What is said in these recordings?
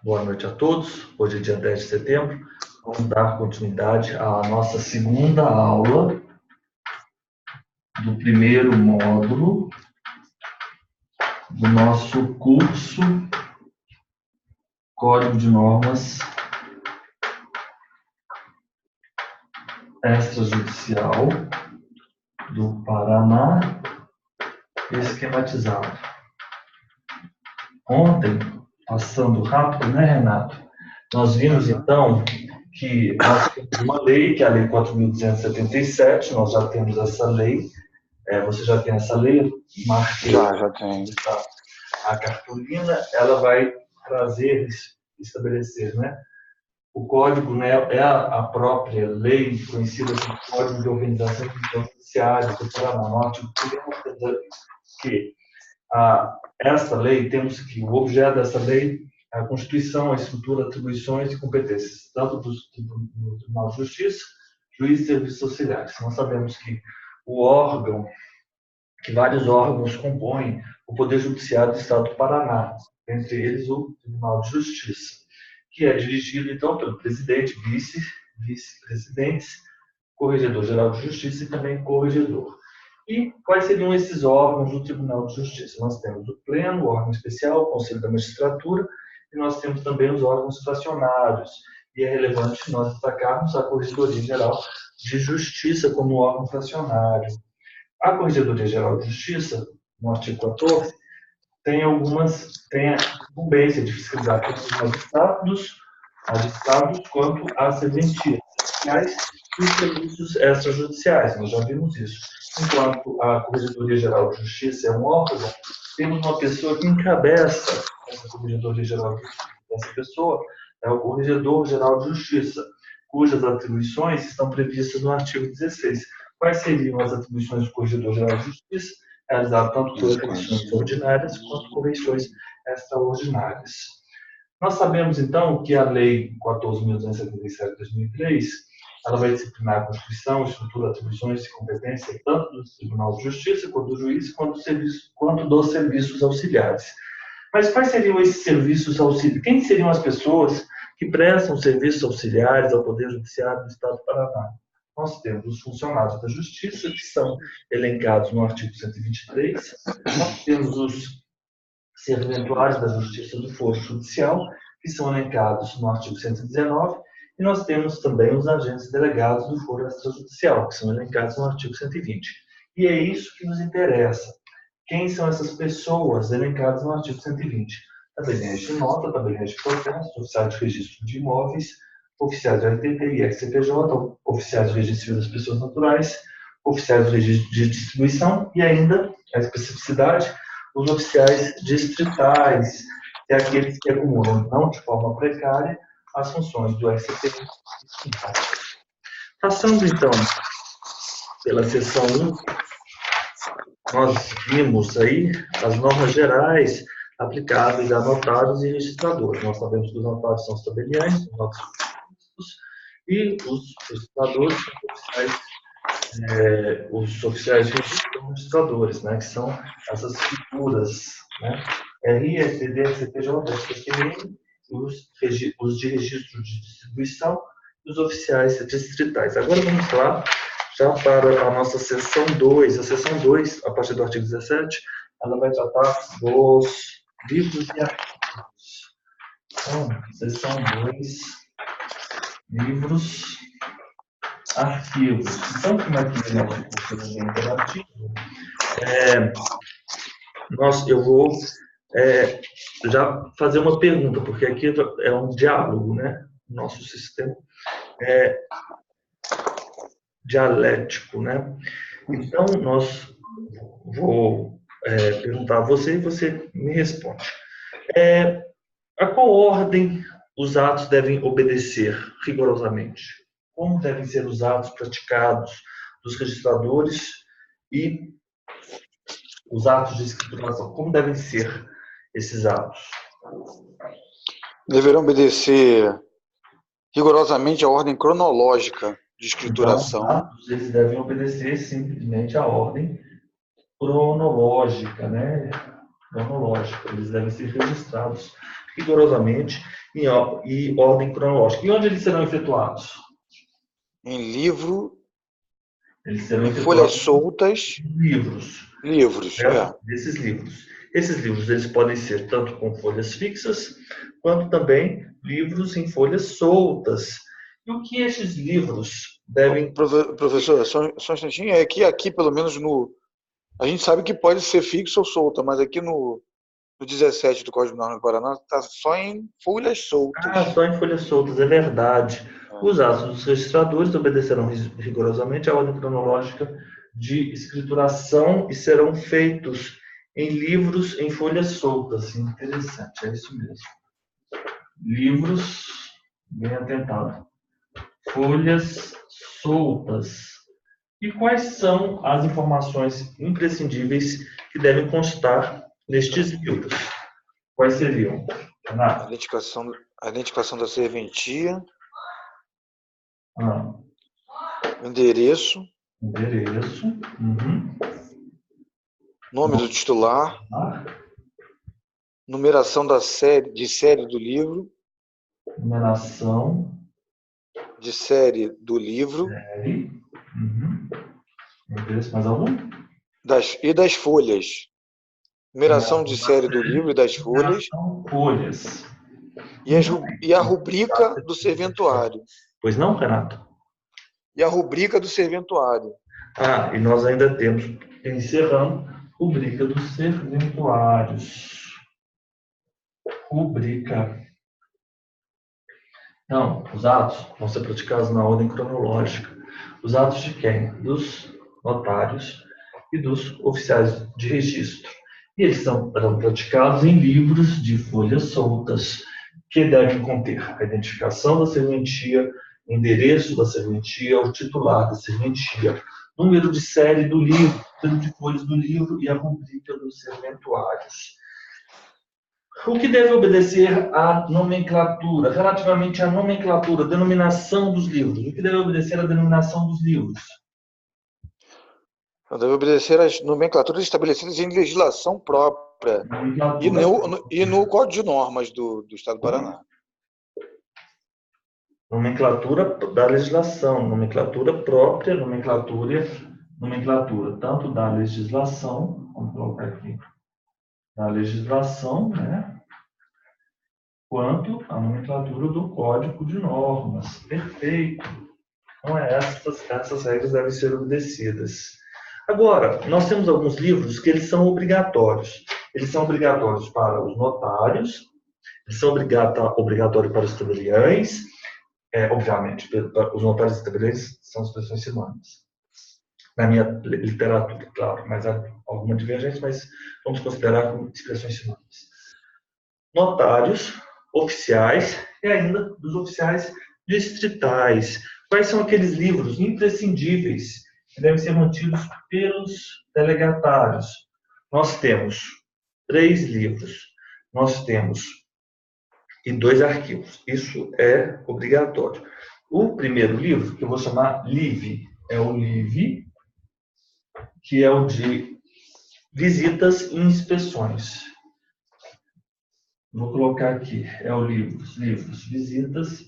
Boa noite a todos. Hoje é dia 10 de setembro. Vamos dar continuidade à nossa segunda aula do primeiro módulo do nosso curso Código de Normas Extrajudicial do Paraná esquematizado. Ontem, passando rápido, né, Renato? Nós vimos, então, que nós temos uma lei, que é a Lei 4.277, nós já temos essa lei. Você já tem essa lei? Marquei. Já tem. A cartolina, ela vai trazer, estabelecer, né? O código, né, é a própria lei conhecida como Código de Organização e Função Judiciária do Paraná. No artigo 1º, temos que essa lei, temos que o objeto dessa lei é a Constituição, a estrutura, atribuições e competências, tanto do Tribunal de Justiça, juiz e serviços auxiliares. Nós sabemos que vários órgãos compõem o Poder Judiciário do Estado do Paraná, entre eles o Tribunal de Justiça, que é dirigido, então, pelo presidente, vice-presidentes, corregedor-geral de Justiça e também corregedor. E quais seriam esses órgãos do Tribunal de Justiça? Nós temos o Pleno, o órgão especial, o Conselho da Magistratura, e nós temos também os órgãos fracionários. E é relevante nós destacarmos a Corregedoria Geral de Justiça como órgão fracionário. A Corregedoria Geral de Justiça, no artigo 14, tem a incumbência de fiscalizar tanto os magistrados quanto as serventias judiciais e os serviços extrajudiciais. Nós já vimos isso. Enquanto a Corregedoria Geral de Justiça é um órgão, temos uma pessoa que encabeça essa Corregedoria Geral de Justiça. Essa pessoa é o Corregedor Geral de Justiça, cujas atribuições estão previstas no artigo 16. Quais seriam as atribuições do Corregedor Geral de Justiça? Realizar tanto correições ordinárias quanto correições extraordinárias. Nós sabemos, então, que a Lei 14.277 de 2003, ela vai disciplinar a Constituição, estrutura, atribuições e competência tanto do Tribunal de Justiça, quanto do juiz, quanto dos serviços auxiliares. Mas quais seriam esses serviços auxiliares? Quem seriam as pessoas que prestam serviços auxiliares ao Poder Judiciário do Estado do Paraná? Nós temos os funcionários da Justiça, que são elencados no artigo 123, nós temos os serventuários da Justiça do Foro Judicial, que são elencados no artigo 119, e nós temos também os agentes delegados do Foro Extrajudicial, que são elencados no artigo 120. E é isso que nos interessa. Quem são essas pessoas elencadas no artigo 120? Tabeliões de nota, tabeliões de protesto, oficiais de registro de imóveis, oficiais do RTP e XCPJ, oficiais do registro civil das pessoas naturais, oficiais do registro de distribuição e ainda, a especificidade, os oficiais distritais, que é aqueles que acumulam, não de forma precária, as funções do RCP. Passando, então, pela seção 1, nós vimos aí as normas gerais aplicáveis a notários e registradores. Nós sabemos que os notários são os tabeliães, os notários e os registradores são os oficiais de registro registradores, né, que são essas figuras, né, RI, STD, CPJ, SPQM, os de registro de distribuição e os oficiais distritais. Agora vamos lá, já para a nossa seção 2. A seção 2, a partir do artigo 17, ela vai tratar dos livros e artigos. Então, seção 2, livros, arquivos. Então, como é que é o nosso curso interativo? Eu vou já fazer uma pergunta, porque aqui é um diálogo, né? Nosso sistema é dialético, né? Então, vou perguntar a você e você me responde. A qual ordem os atos devem obedecer rigorosamente? Como devem ser os atos praticados dos registradores e os atos de escrituração? Como devem ser esses atos? Deverão obedecer rigorosamente a ordem cronológica de escrituração. Então, os atos, eles devem obedecer simplesmente a ordem cronológica, né? Cronológica. Eles devem ser registrados rigorosamente em ordem cronológica. E onde eles serão efetuados? Em livro, Eles serão em folhas efetuados soltas, em livros, livros, certo? Desses livros. Esses livros eles podem ser tanto com folhas fixas, quanto também livros em folhas soltas. E o que esses livros devem... Professor, só um instantinho, é que aqui, pelo menos a gente sabe que pode ser fixo ou solta, mas aqui no 17 do Código de Normas do Paraná está só em folhas soltas. Só em folhas soltas, é verdade. Os atos dos registradores obedecerão rigorosamente à ordem cronológica de escrituração e serão feitos em livros em folhas soltas. Interessante, é isso mesmo. Livros, bem atentado, folhas soltas. E quais são as informações imprescindíveis que devem constar nestes livros? Quais seriam, A Renato? identificação da serventia, Ah, endereço, endereço. Uhum. nome do titular, Ah, numeração de série do livro, numeração. de série do livro Série. Uhum. Endereço, mais algum? e das folhas. Numeração de série do livro e das folhas Numeração, folhas. e a rubrica do serventuário. Pois não, Renato? E a rubrica do serventuário. E nós ainda temos, encerrando, rubrica dos serventuários. Rubrica. Não, os atos vão ser praticados na ordem cronológica. Os atos de quem? Dos notários e dos oficiais de registro. E eles serão praticados em livros de folhas soltas, que devem conter a identificação da serventia, endereço da serventia, o titular da serventia, número de série do livro, número de folhas do livro e a rubrica dos serventuários. O que deve obedecer à nomenclatura, relativamente à nomenclatura, denominação dos livros? O que deve obedecer à denominação dos livros? Deve obedecer às nomenclaturas estabelecidas em legislação própria e no Código de Normas do Estado do Paraná. Nomenclatura da legislação, nomenclatura própria, nomenclatura, tanto da legislação, vamos colocar aqui, da legislação, né? Quanto a nomenclatura do Código de Normas. Perfeito. Então, essas regras devem ser obedecidas. Agora, nós temos alguns livros que eles são obrigatórios. Eles são obrigatórios para os notários, eles são obrigatórios para os tabeliães, obviamente, os notários e tabeliães são expressões sinônimas. Na minha literatura, claro, mas há alguma divergência, mas vamos considerar como expressões sinônimas. Notários, oficiais e ainda dos oficiais distritais. Quais são aqueles livros imprescindíveis que devem ser mantidos pelos delegatários? Nós temos 3 livros, nós temos e 2 arquivos. Isso é obrigatório. O primeiro livro, que eu vou chamar LIV, é o LIV, que é o de visitas e inspeções. Vou colocar aqui, é o livros, visitas,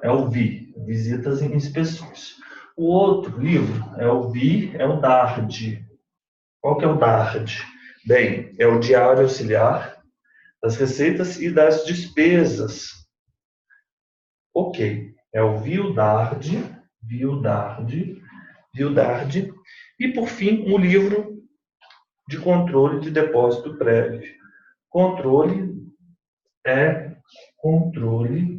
é o VI, visitas e inspeções. O outro livro é o VI, é o DARD. Qual que é o DARD? Bem, é o Diário Auxiliar das Receitas e das Despesas. Ok, é o VIO-DARD, e por fim, o livro de controle de depósito prévio. Controle,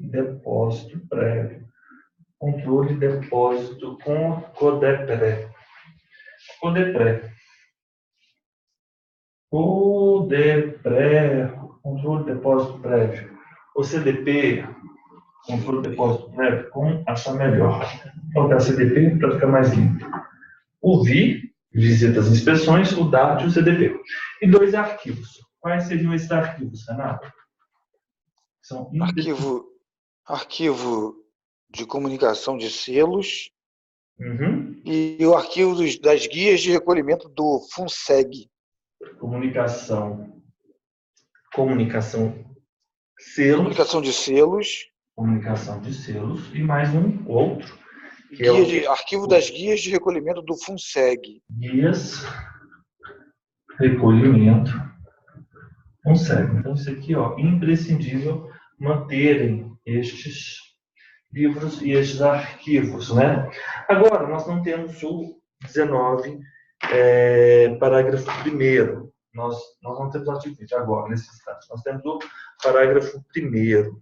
depósito prévio. Controle, depósito com CODEPRÉ. Controle, depósito prévio. O CDP, controle, depósito prévio, com acha melhor. Vou colocar CDP para ficar mais limpo. O VI, visitas e inspeções, o DART e o CDP. E 2 arquivos. Quais seriam esses arquivos, Renato? São Arquivo de comunicação de selos e o arquivo das guias de recolhimento do FUNSEG. Comunicação selos, comunicação de selos e mais um outro, que é o arquivo das guias de recolhimento do FUNSEG. Guias, recolhimento, FUNSEG. Então, isso aqui, ó, imprescindível manterem estes livros e estes arquivos, né? Agora, nós não temos o 19, parágrafo 1º. Nós não temos o artigo 20 agora, nesse instante. Nós temos o parágrafo 1º.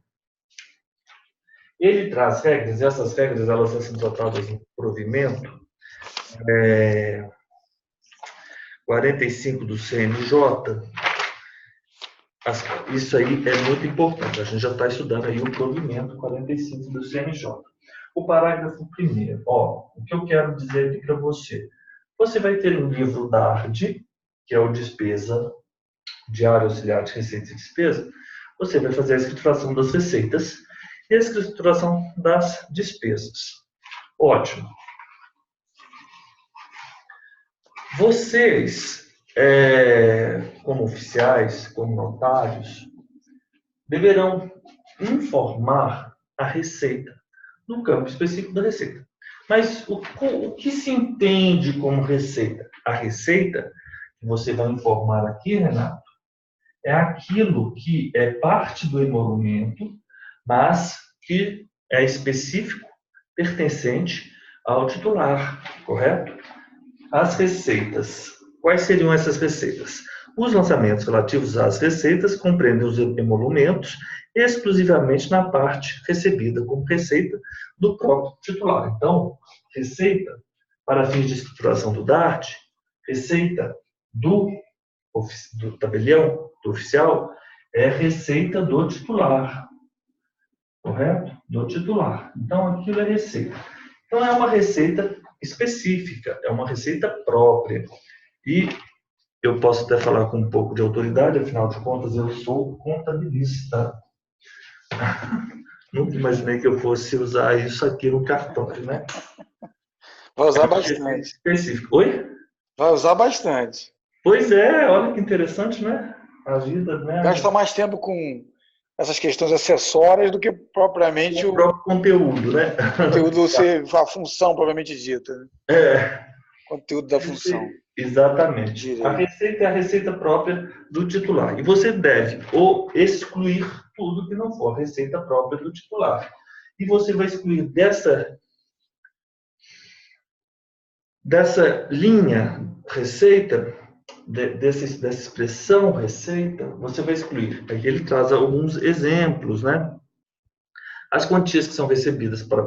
Ele traz regras, e essas regras elas são tratadas no provimento 45 do CNJ. Isso aí é muito importante. A gente já está estudando aí o provimento 45 do CNJ. O parágrafo 1º, ó, o que eu quero dizer aqui para você. Você vai ter um livro DARD, que é o Despesa, Diário Auxiliar de Receita e Despesa. Você vai fazer a escrituração das receitas e a escrituração das despesas. Ótimo. Vocês, como oficiais, como notários, deverão informar a receita no campo específico da receita. Mas o que se entende como receita? A receita que você vai informar aqui, Renato, é aquilo que é parte do emolumento, mas que é específico, pertencente ao titular, correto? As receitas. Quais seriam essas receitas? Os lançamentos relativos às receitas compreendem os emolumentos exclusivamente na parte recebida como receita do próprio titular. Então, receita para fins de escrituração do DART, receita do tabelião, do oficial, é receita do titular. Correto? Do titular. Então, aquilo é receita. Então, é uma receita específica, é uma receita própria. E eu posso até falar com um pouco de autoridade, afinal de contas, eu sou contabilista. Nunca imaginei que eu fosse usar isso aqui no cartório, né? Vai usar bastante. Específico. Oi? Vai usar bastante. Pois é, olha que interessante, né? A vida, né? Gasta mais tempo com essas questões acessórias do que propriamente o próprio conteúdo, né? Conteúdo, a função propriamente dita. Né? Conteúdo da função. Exatamente. A receita é a receita própria do titular. E você deve ou excluir tudo que não for receita própria do titular. E você vai excluir dessa linha receita, dessa expressão receita, você vai excluir. Aqui ele traz alguns exemplos, né? As quantias que são recebidas para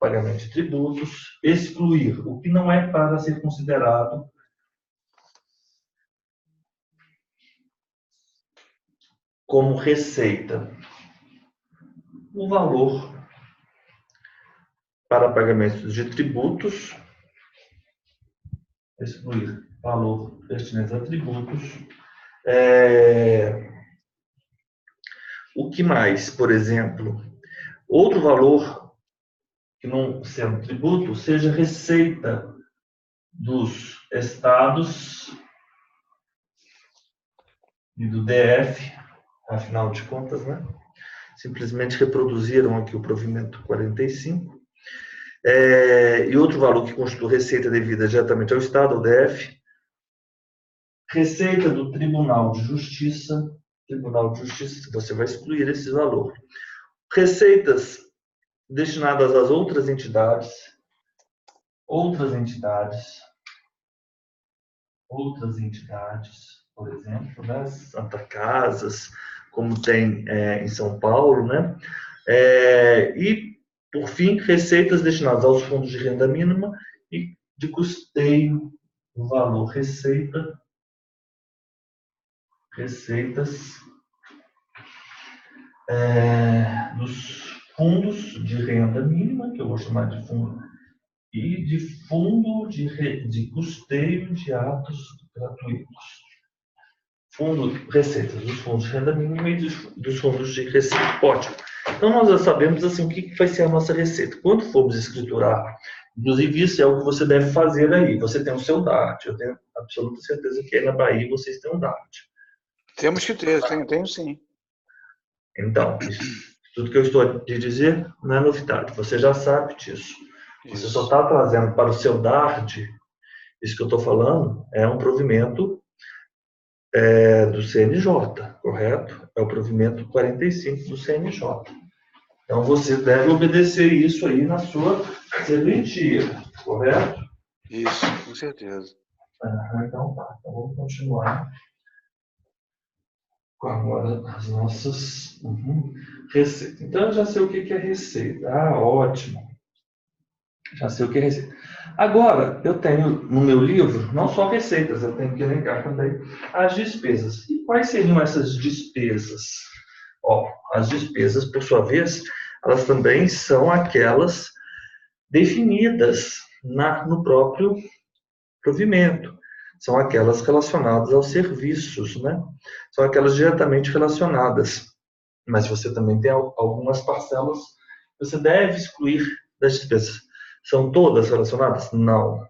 pagamento de tributos, excluir o que não é para ser considerado como receita. O valor para pagamento de tributos, excluir valor destinado a tributos. O que mais, por exemplo? Outro valor que não sendo tributo, seja receita dos estados e do DF, afinal de contas, né? Simplesmente reproduziram aqui o provimento 45. E outro valor que constitui receita devida diretamente ao Estado, ao DF, receita do Tribunal de Justiça, você vai excluir esse valor. Receitas destinadas às outras entidades, por exemplo, né? Santa Casas, como tem em São Paulo, né? E, por fim, receitas destinadas aos fundos de renda mínima e de custeio, o valor receitas dos fundos de renda mínima, que eu vou chamar de fundo, e de fundo de custeio de atos gratuitos. Receitas dos fundos de renda mínima e dos fundos de receita. Ótimo. Então, nós já sabemos assim, o que vai ser a nossa receita. Quando formos escriturar, inclusive isso é o que você deve fazer aí. Você tem o seu DART. Eu tenho absoluta certeza que aí na Bahia vocês têm um DART. Temos que ter, tenho sim. Então, tudo que eu estou a te dizer não é novidade, você já sabe disso. Você só está trazendo para o seu DARD, isso que eu estou falando, é um provimento do CNJ, correto? É o provimento 45 do CNJ. Então, você deve obedecer isso aí na sua serventia, correto? Isso, com certeza. Então, tá. Então, vamos continuar com agora as nossas receitas. Então, eu já sei o que é receita. Ah, ótimo. Já sei o que é receita. Agora, eu tenho no meu livro, não só receitas, eu tenho que elencar também as despesas. E quais seriam essas despesas? Ó, as despesas, por sua vez, elas também são aquelas definidas no próprio provimento. São aquelas relacionadas aos serviços, né? São aquelas diretamente relacionadas. Mas você também tem algumas parcelas que você deve excluir das despesas. São todas relacionadas? Não.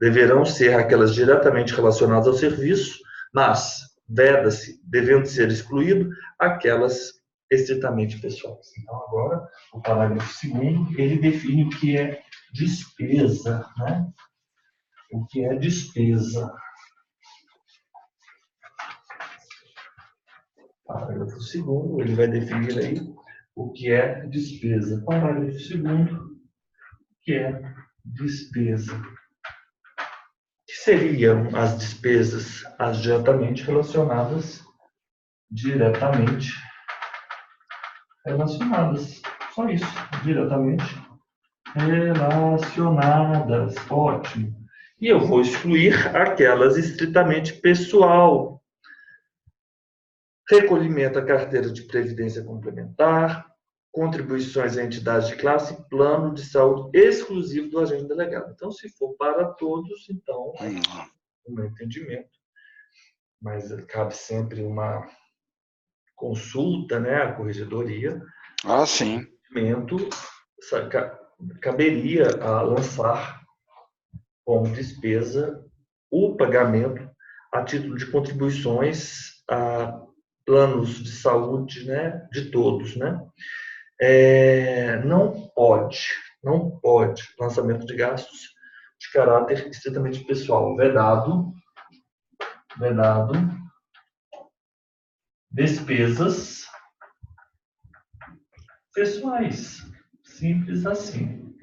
Deverão ser aquelas diretamente relacionadas ao serviço, mas veda-se, devendo ser excluído, aquelas estritamente pessoais. Então, agora, o parágrafo 2º, ele define o que é despesa, né? O que é despesa. Parágrafo 2º, ele vai definir aí o que é despesa. Parágrafo 2º, o que é despesa. O que seriam as despesas? As diretamente relacionadas. Só isso. Diretamente relacionadas. Ótimo. E eu vou excluir aquelas estritamente pessoal. Recolhimento à carteira de previdência complementar, contribuições a entidades de classe, plano de saúde exclusivo do agente delegado. Então, se for para todos, então, o meu entendimento. Mas cabe sempre uma consulta, né, à corregedoria. Ah, sim. Caberia a lançar como despesa o pagamento a título de contribuições a planos de saúde, né, de todos, né? Não pode lançamento de gastos de caráter estritamente pessoal, vedado, despesas pessoais, simples assim.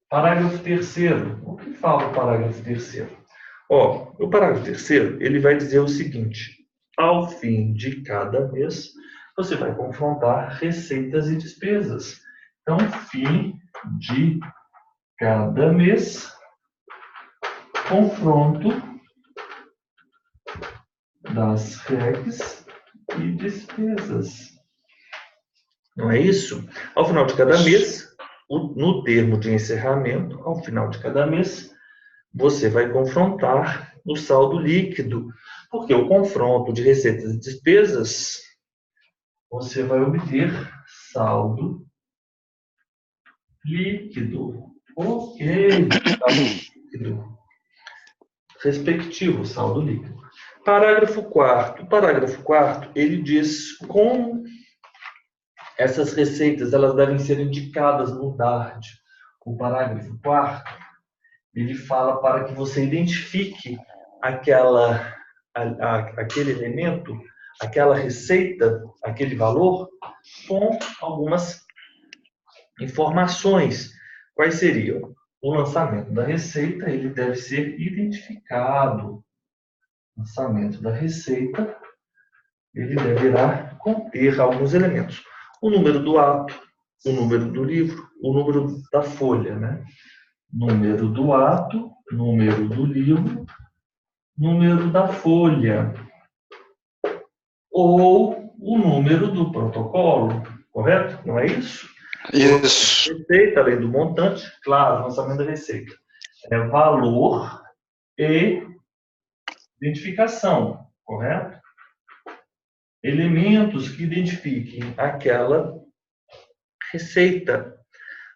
Parágrafo 3º, o que fala o parágrafo 3º? O parágrafo 3º, ele vai dizer o seguinte: ao fim de cada mês, você vai confrontar receitas e despesas. Então, fim de cada mês, confronto das RECs e despesas. Não é isso? Ao final de cada mês, no termo de encerramento, ao final de cada mês, você vai confrontar o saldo líquido, porque o confronto de receitas e despesas, você vai obter saldo líquido. Ok, saldo líquido. Respectivo, saldo líquido. Parágrafo 4º. O parágrafo 4º, ele diz como essas receitas elas devem ser indicadas no DARD. O parágrafo 4º, ele fala para que você identifique aquele elemento, aquela receita, aquele valor, com algumas informações. Quais seriam? O lançamento da receita, ele deve ser identificado. O lançamento da receita, ele deverá conter alguns elementos. O número do ato, o número do livro, o número da folha, né? Número do ato, número do livro, número da folha, ou o número do protocolo, correto? Não é isso? Isso. Receita, além do montante, claro, lançamento da receita. É valor e identificação, correto? Elementos que identifiquem aquela receita.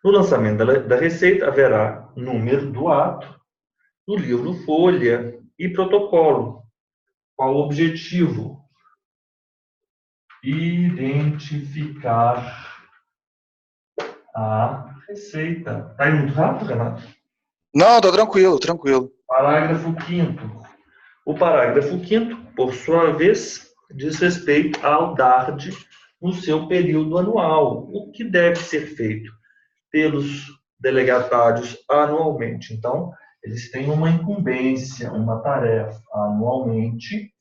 No lançamento da receita, haverá número do ato, do livro folha e protocolo. Qual o objetivo? identificar a receita. Está indo muito rápido, Renato? Não, tá tranquilo, tranquilo. Parágrafo 5º. O parágrafo 5º, por sua vez, diz respeito ao DARD no seu período anual. O que deve ser feito pelos delegatários anualmente. Então, eles têm uma incumbência, uma tarefa anualmente,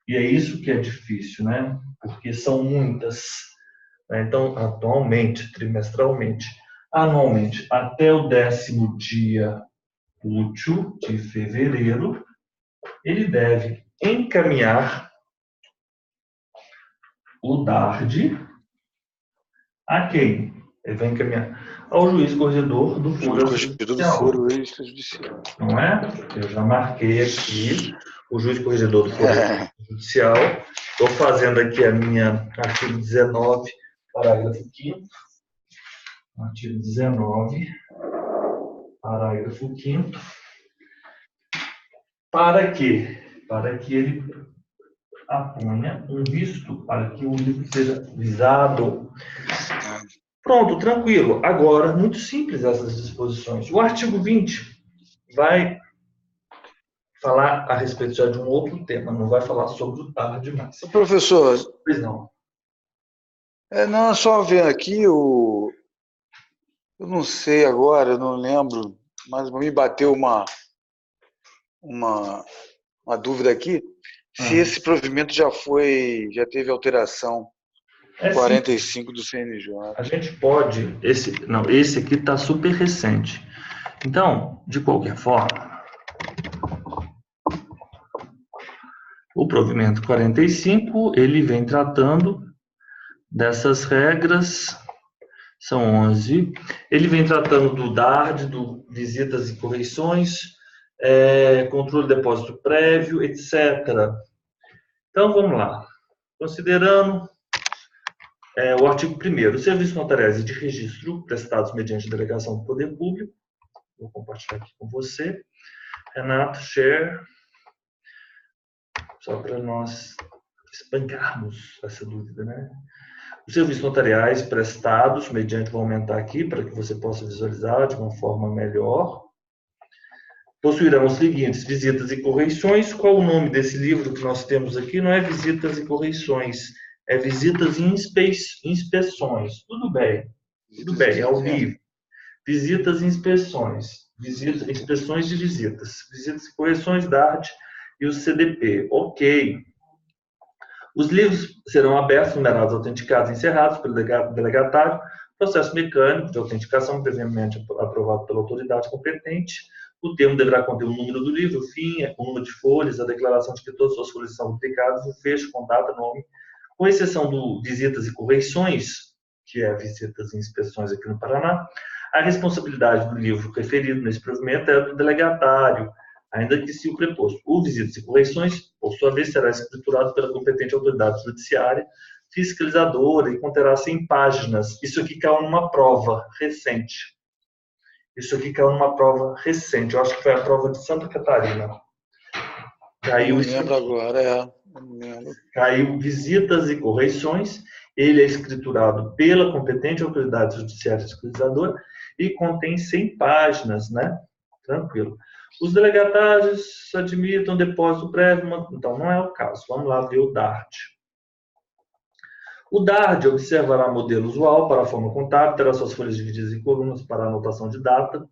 e é isso que é difícil, né? Porque são muitas. Então, atualmente, trimestralmente, anualmente, até o 10º dia útil de fevereiro, ele deve encaminhar o DARD a quem? Ele vai encaminhar ao juiz corregedor do Foro Corregedor do Judicial. foro extrajudicial. Não é? Eu já marquei aqui o juiz corregedor do Foro Judicial. Estou fazendo aqui a minha artigo 19, parágrafo 5º. Artigo 19, parágrafo 5º. Para quê? Para que ele aponha um visto para que o livro seja visado. Pronto, tranquilo. Agora, muito simples essas disposições. O artigo 20 vai falar a respeito já de um outro tema, não vai falar sobre o tarde mais. Professor, Pois não. não, só vendo aqui, eu não sei agora, eu não lembro, mas me bateu uma dúvida aqui, se esse provimento já teve alteração. 45 do CNJ. A gente pode, esse aqui está super recente. Então, de qualquer forma, o provimento 45, ele vem tratando dessas regras, são 11. Ele vem tratando do DARD, do visitas e correições, controle de depósito prévio, etc. Então, vamos lá. Considerando o artigo 1º, os serviços notariais e de registro prestados mediante delegação do poder público. Vou compartilhar aqui com você. Renato, share. Só para nós espancarmos essa dúvida, né? Os serviços notariais prestados mediante, vou aumentar aqui para que você possa visualizar de uma forma melhor, possuirão os seguintes: visitas e correições. Qual o nome desse livro que nós temos aqui? Não é visitas e correições, é visitas e inspeções. Tudo bem, é ao vivo. Visitas e inspeções. Inspeções de visitas. Visitas e correções, DART e o CDP. Ok. Os livros serão abertos, numerados, autenticados e encerrados pelo delegatário. Processo mecânico de autenticação previamente aprovado pela autoridade competente. O termo deverá conter o número do livro, o fim, o número de folhas, a declaração de que todas as suas folhas são duplicadas, o fecho com data, nome, com exceção do visitas e correições, que é visitas e inspeções aqui no Paraná. A responsabilidade do livro referido nesse provimento é do delegatário, ainda que se o preposto. O visitas e correições, por sua vez, será escriturado pela competente autoridade judiciária, fiscalizadora, e conterá 100 páginas. Isso aqui caiu numa prova recente. Eu acho que foi a prova de Santa Catarina. Caiu não lembro agora, não lembro. Caiu visitas e correições. Ele é escriturado pela competente autoridade judiciária fiscalizadora e contém 100 páginas, né? Tranquilo. Os delegatários admitam depósito prévio, então não é o caso. Vamos lá ver o DART. O DARD observará modelo usual para a forma contábil, terá suas folhas divididas em colunas para anotação de data,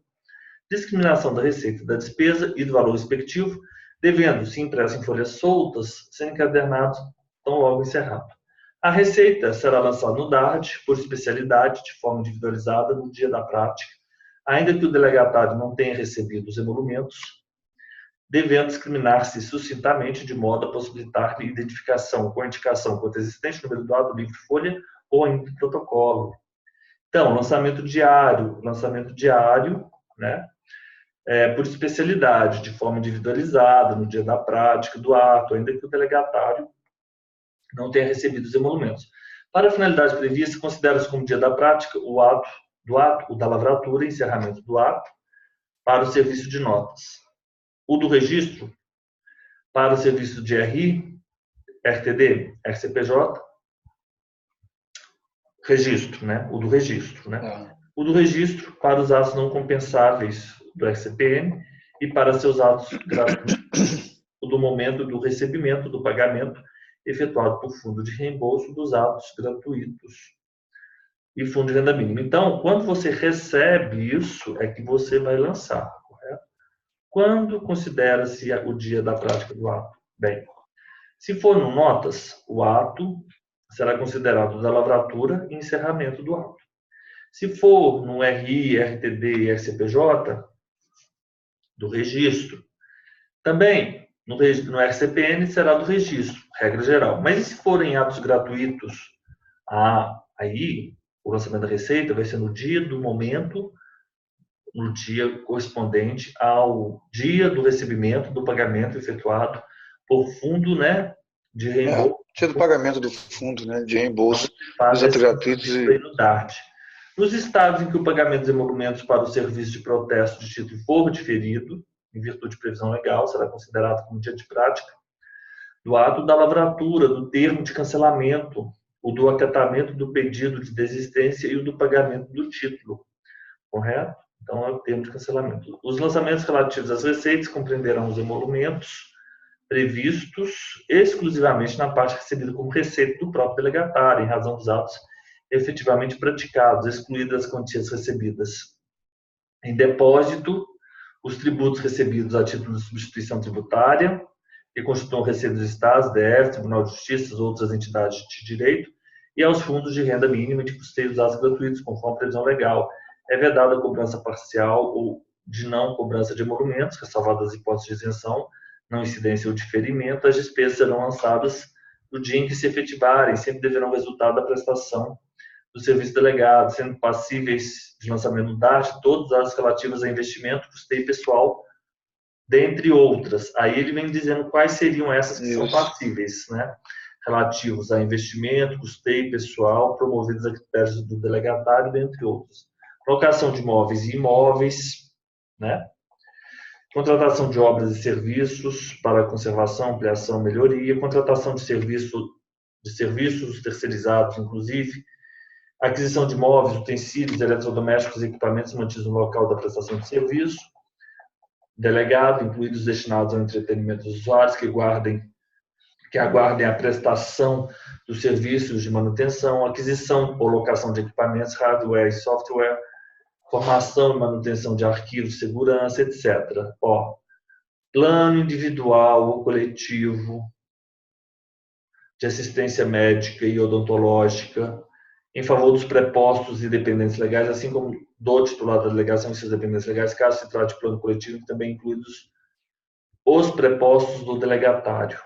discriminação da receita e da despesa e do valor respectivo, devendo, se impresso em folhas soltas, ser encadernado tão logo encerrado. A receita será lançada no DARD, por especialidade, de forma individualizada, no dia da prática, ainda que o delegatário não tenha recebido os emolumentos, devendo discriminar-se sucintamente de modo a possibilitar identificação com a indicação quanto existente número do livro folha ou ainda do protocolo. Então, lançamento diário, né? Por especialidade, de forma individualizada, no dia da prática do ato, ainda que o delegatário não tenha recebido os emolumentos. Para a finalidade prevista, considera-se como dia da prática o da lavratura, encerramento do ato, para o serviço de notas. O do registro, para o serviço de RI, RTD, RCPJ, registro, né? O do registro, né? É. O do registro para os atos não compensáveis do RCPN e para seus atos gratuitos do momento do recebimento do pagamento efetuado por fundo de reembolso dos atos gratuitos e fundo de renda mínima. Então, quando você recebe isso, é que você vai lançar, correto? Quando considera-se o dia da prática do ato? Bem, se for no notas, o ato será considerado da lavratura e encerramento do ato. Se for no RI, RTD e RCPJ, do registro, também no RCPN será do registro, regra geral. Mas e se forem atos gratuitos, aí o lançamento da receita vai ser no dia do momento, no dia correspondente ao dia do recebimento do pagamento efetuado por fundo, né, de reembolso. Dia do pagamento do fundo, né, de reembolso dos atos gratuitos. No DART. Nos estados em que o pagamento dos emolumentos para o serviço de protesto de título for diferido, em virtude de previsão legal, será considerado como dia de prática do ato da lavratura, do termo de cancelamento, o do acatamento do pedido de desistência e o do pagamento do título. Correto? Então, é o termo de cancelamento. Os lançamentos relativos às receitas compreenderão os emolumentos previstos exclusivamente na parte recebida como receita do próprio delegatário, em razão dos atos efetivamente praticados, excluídas as quantias recebidas em depósito, os tributos recebidos a título de substituição tributária, que constituam receita dos estados, DF, Tribunal de Justiça, outras entidades de direito, e aos fundos de renda mínima de custeio dos atos gratuitos, conforme a previsão legal. É vedada a cobrança parcial ou de não cobrança de emolumentos, ressalvadas as hipóteses de isenção, não incidência ou diferimento. As despesas serão lançadas no dia em que se efetivarem, sempre deverão resultar da prestação do serviço delegado, sendo passíveis de lançamento no DART todas as relativas a investimento, custeio pessoal, dentre outras. Aí ele vem dizendo quais seriam essas que são passíveis, né? Relativos a investimento, custeio pessoal, promovidos a critérios do delegatário, dentre outros. Locação de imóveis e imóveis, né? Contratação de obras e serviços para conservação, ampliação, melhoria, contratação de serviços terceirizados, inclusive, aquisição de móveis, utensílios, eletrodomésticos e equipamentos mantidos no local da prestação de serviço, delegado, incluídos destinados ao entretenimento dos usuários que aguardem a prestação dos serviços de manutenção, aquisição ou locação de equipamentos, hardware e software, formação e manutenção de arquivos, segurança, etc. Plano individual ou coletivo de assistência médica e odontológica em favor dos prepostos e dependentes legais, assim como do titular da delegação e seus dependentes legais, caso se trate de plano coletivo, também incluídos os prepostos do delegatário.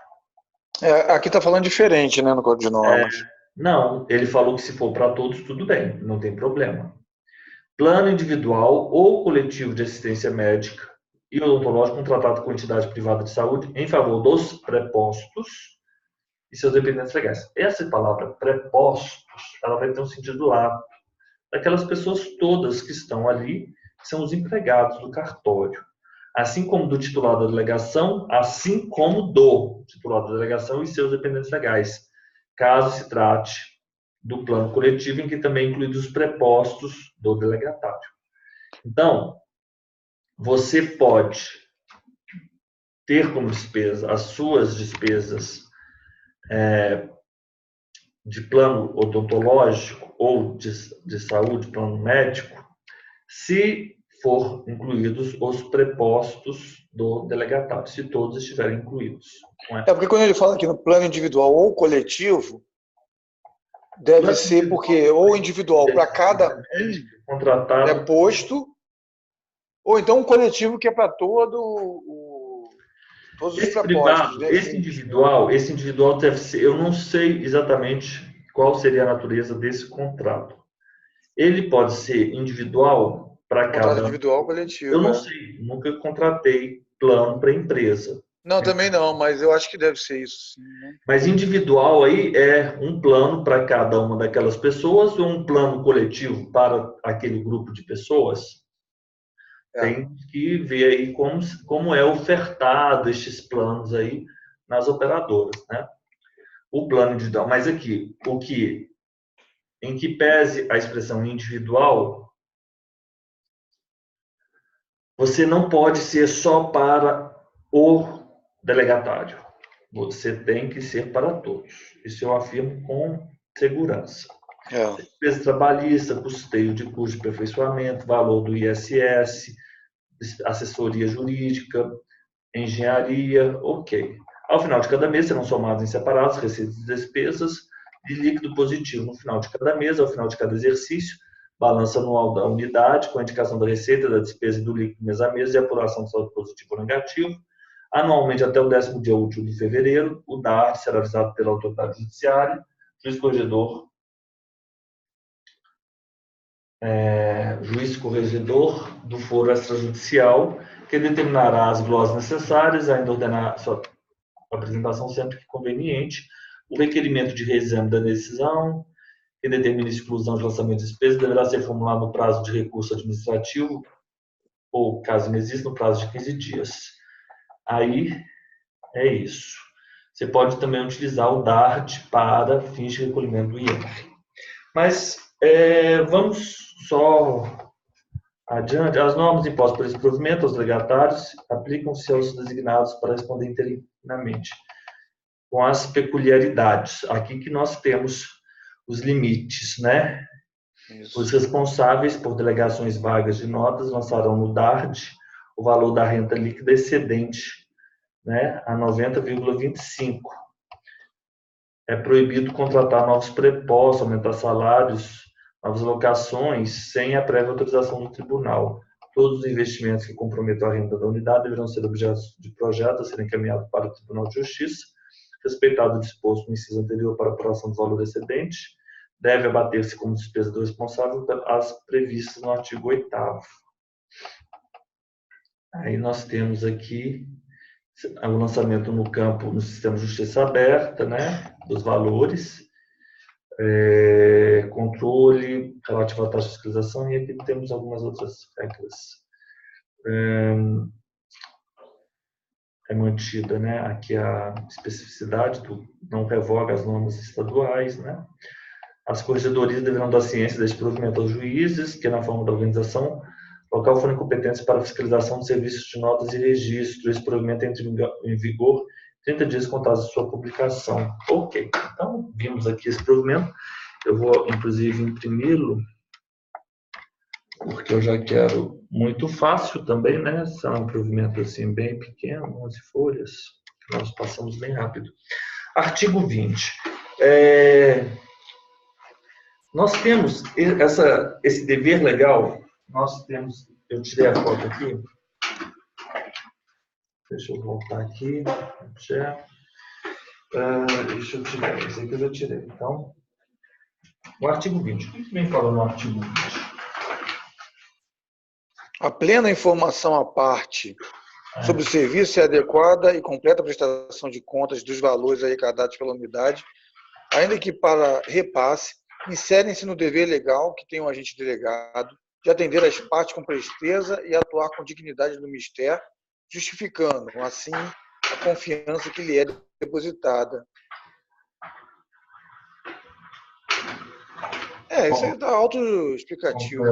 Aqui está falando diferente, né, no Código de Normas. Não, ele falou que se for para todos, tudo bem, não tem problema. Plano individual ou coletivo de assistência médica e odontológico contratado com entidade privada de saúde em favor dos prepostos e seus dependentes legais. Essa palavra prepostos, ela vai ter um sentido lato, daquelas pessoas todas que estão ali, que são os empregados do cartório, assim como do titular da delegação, assim como do titular da delegação e seus dependentes legais, caso se trate do plano coletivo, em que também incluídos os prepostos do delegatário. Então, você pode ter como despesa as suas despesas de plano odontológico ou de saúde, plano médico, se for incluídos os prepostos do delegatário, se todos estiverem incluídos. Porque quando ele fala aqui no plano individual ou coletivo, deve ser porque ou individual para cada contratado posto, ou então um coletivo que é para todos os prepostos. Esse individual deve ser, eu não sei exatamente qual seria a natureza desse contrato. Ele pode ser individual para cada... Contrato individual, coletivo. Eu não sei, nunca contratei plano para empresa. Não, também não, mas eu acho que deve ser isso, sim, né? Mas individual aí é um plano para cada uma daquelas pessoas ou um plano coletivo para aquele grupo de pessoas? Tem que ver aí como é ofertado estes planos aí nas operadoras, né? O plano individual, mas aqui, o que em que pese a expressão individual, você não pode ser só para o delegatário. Você tem que ser para todos. Isso eu afirmo com segurança. Despesa trabalhista, custeio de curso de aperfeiçoamento, valor do ISS, assessoria jurídica, engenharia, ok. Ao final de cada mês serão somados em separados receitas e despesas de líquido positivo no final de cada mês, ao final de cada exercício, balança anual da unidade com a indicação da receita, da despesa e do líquido mês a mês e apuração do saldo positivo ou negativo. Anualmente, até o 10º dia útil de fevereiro, o DART será avisado pela autoridade judiciária, juiz corregedor do foro extrajudicial, que determinará as glosas necessárias, ainda ordenar sua apresentação sempre que conveniente, o requerimento de reexame da decisão, que determina exclusão de lançamento de despesas, deverá ser formulado no prazo de recurso administrativo, ou, caso não exista, no prazo de 15 dias. Aí, é isso. Você pode também utilizar o DART para fins de recolhimento do IR. Mas, vamos só adiante. As normas impostas por esse provimento aos delegatários aplicam-se aos designados para responder interinamente, com as peculiaridades. Aqui que nós temos os limites, né? Isso. Os responsáveis por delegações vagas de notas lançarão no DART o valor da renda líquida excedente, né, a 90,25. É proibido contratar novos prepostos, aumentar salários, novas locações, sem a prévia autorização do tribunal. Todos os investimentos que comprometam a renda da unidade deverão ser objeto de projeto a ser encaminhado para o Tribunal de Justiça, respeitado o disposto no inciso anterior para a apuração do valor excedente, deve abater-se como despesa do responsável as previstas no artigo 8º. Aí nós temos aqui o lançamento no campo, no sistema de justiça aberta, né, dos valores, controle relativo à taxa de fiscalização, e aqui temos algumas outras regras. É mantida, né, aqui a especificidade do não revoga as normas estaduais, né. As corregedorias deverão dar ciência deste provimento aos juízes, que na forma da organização local forem competentes para a fiscalização de serviços de notas e registro. Esse provimento entra em vigor 30 dias contados de sua publicação. Ok, então vimos aqui esse provimento. Eu vou, inclusive, imprimi-lo, porque eu já quero muito fácil também, né? É um provimento assim bem pequeno, 11 folhas, que nós passamos bem rápido. Artigo 20. Nós temos esse dever legal, eu tirei a foto aqui, deixa eu voltar aqui, deixa eu tirar, esse aqui eu já tirei. Então, o artigo 20, o que vem falando no artigo 20? A plena informação à parte sobre o serviço e adequada e completa prestação de contas dos valores arrecadados pela unidade, ainda que para repasse, inserem-se no dever legal que tem o agente delegado de atender as partes com presteza e atuar com dignidade no mistério, justificando, assim, a confiança que lhe é depositada. Isso aí está autoexplicativo.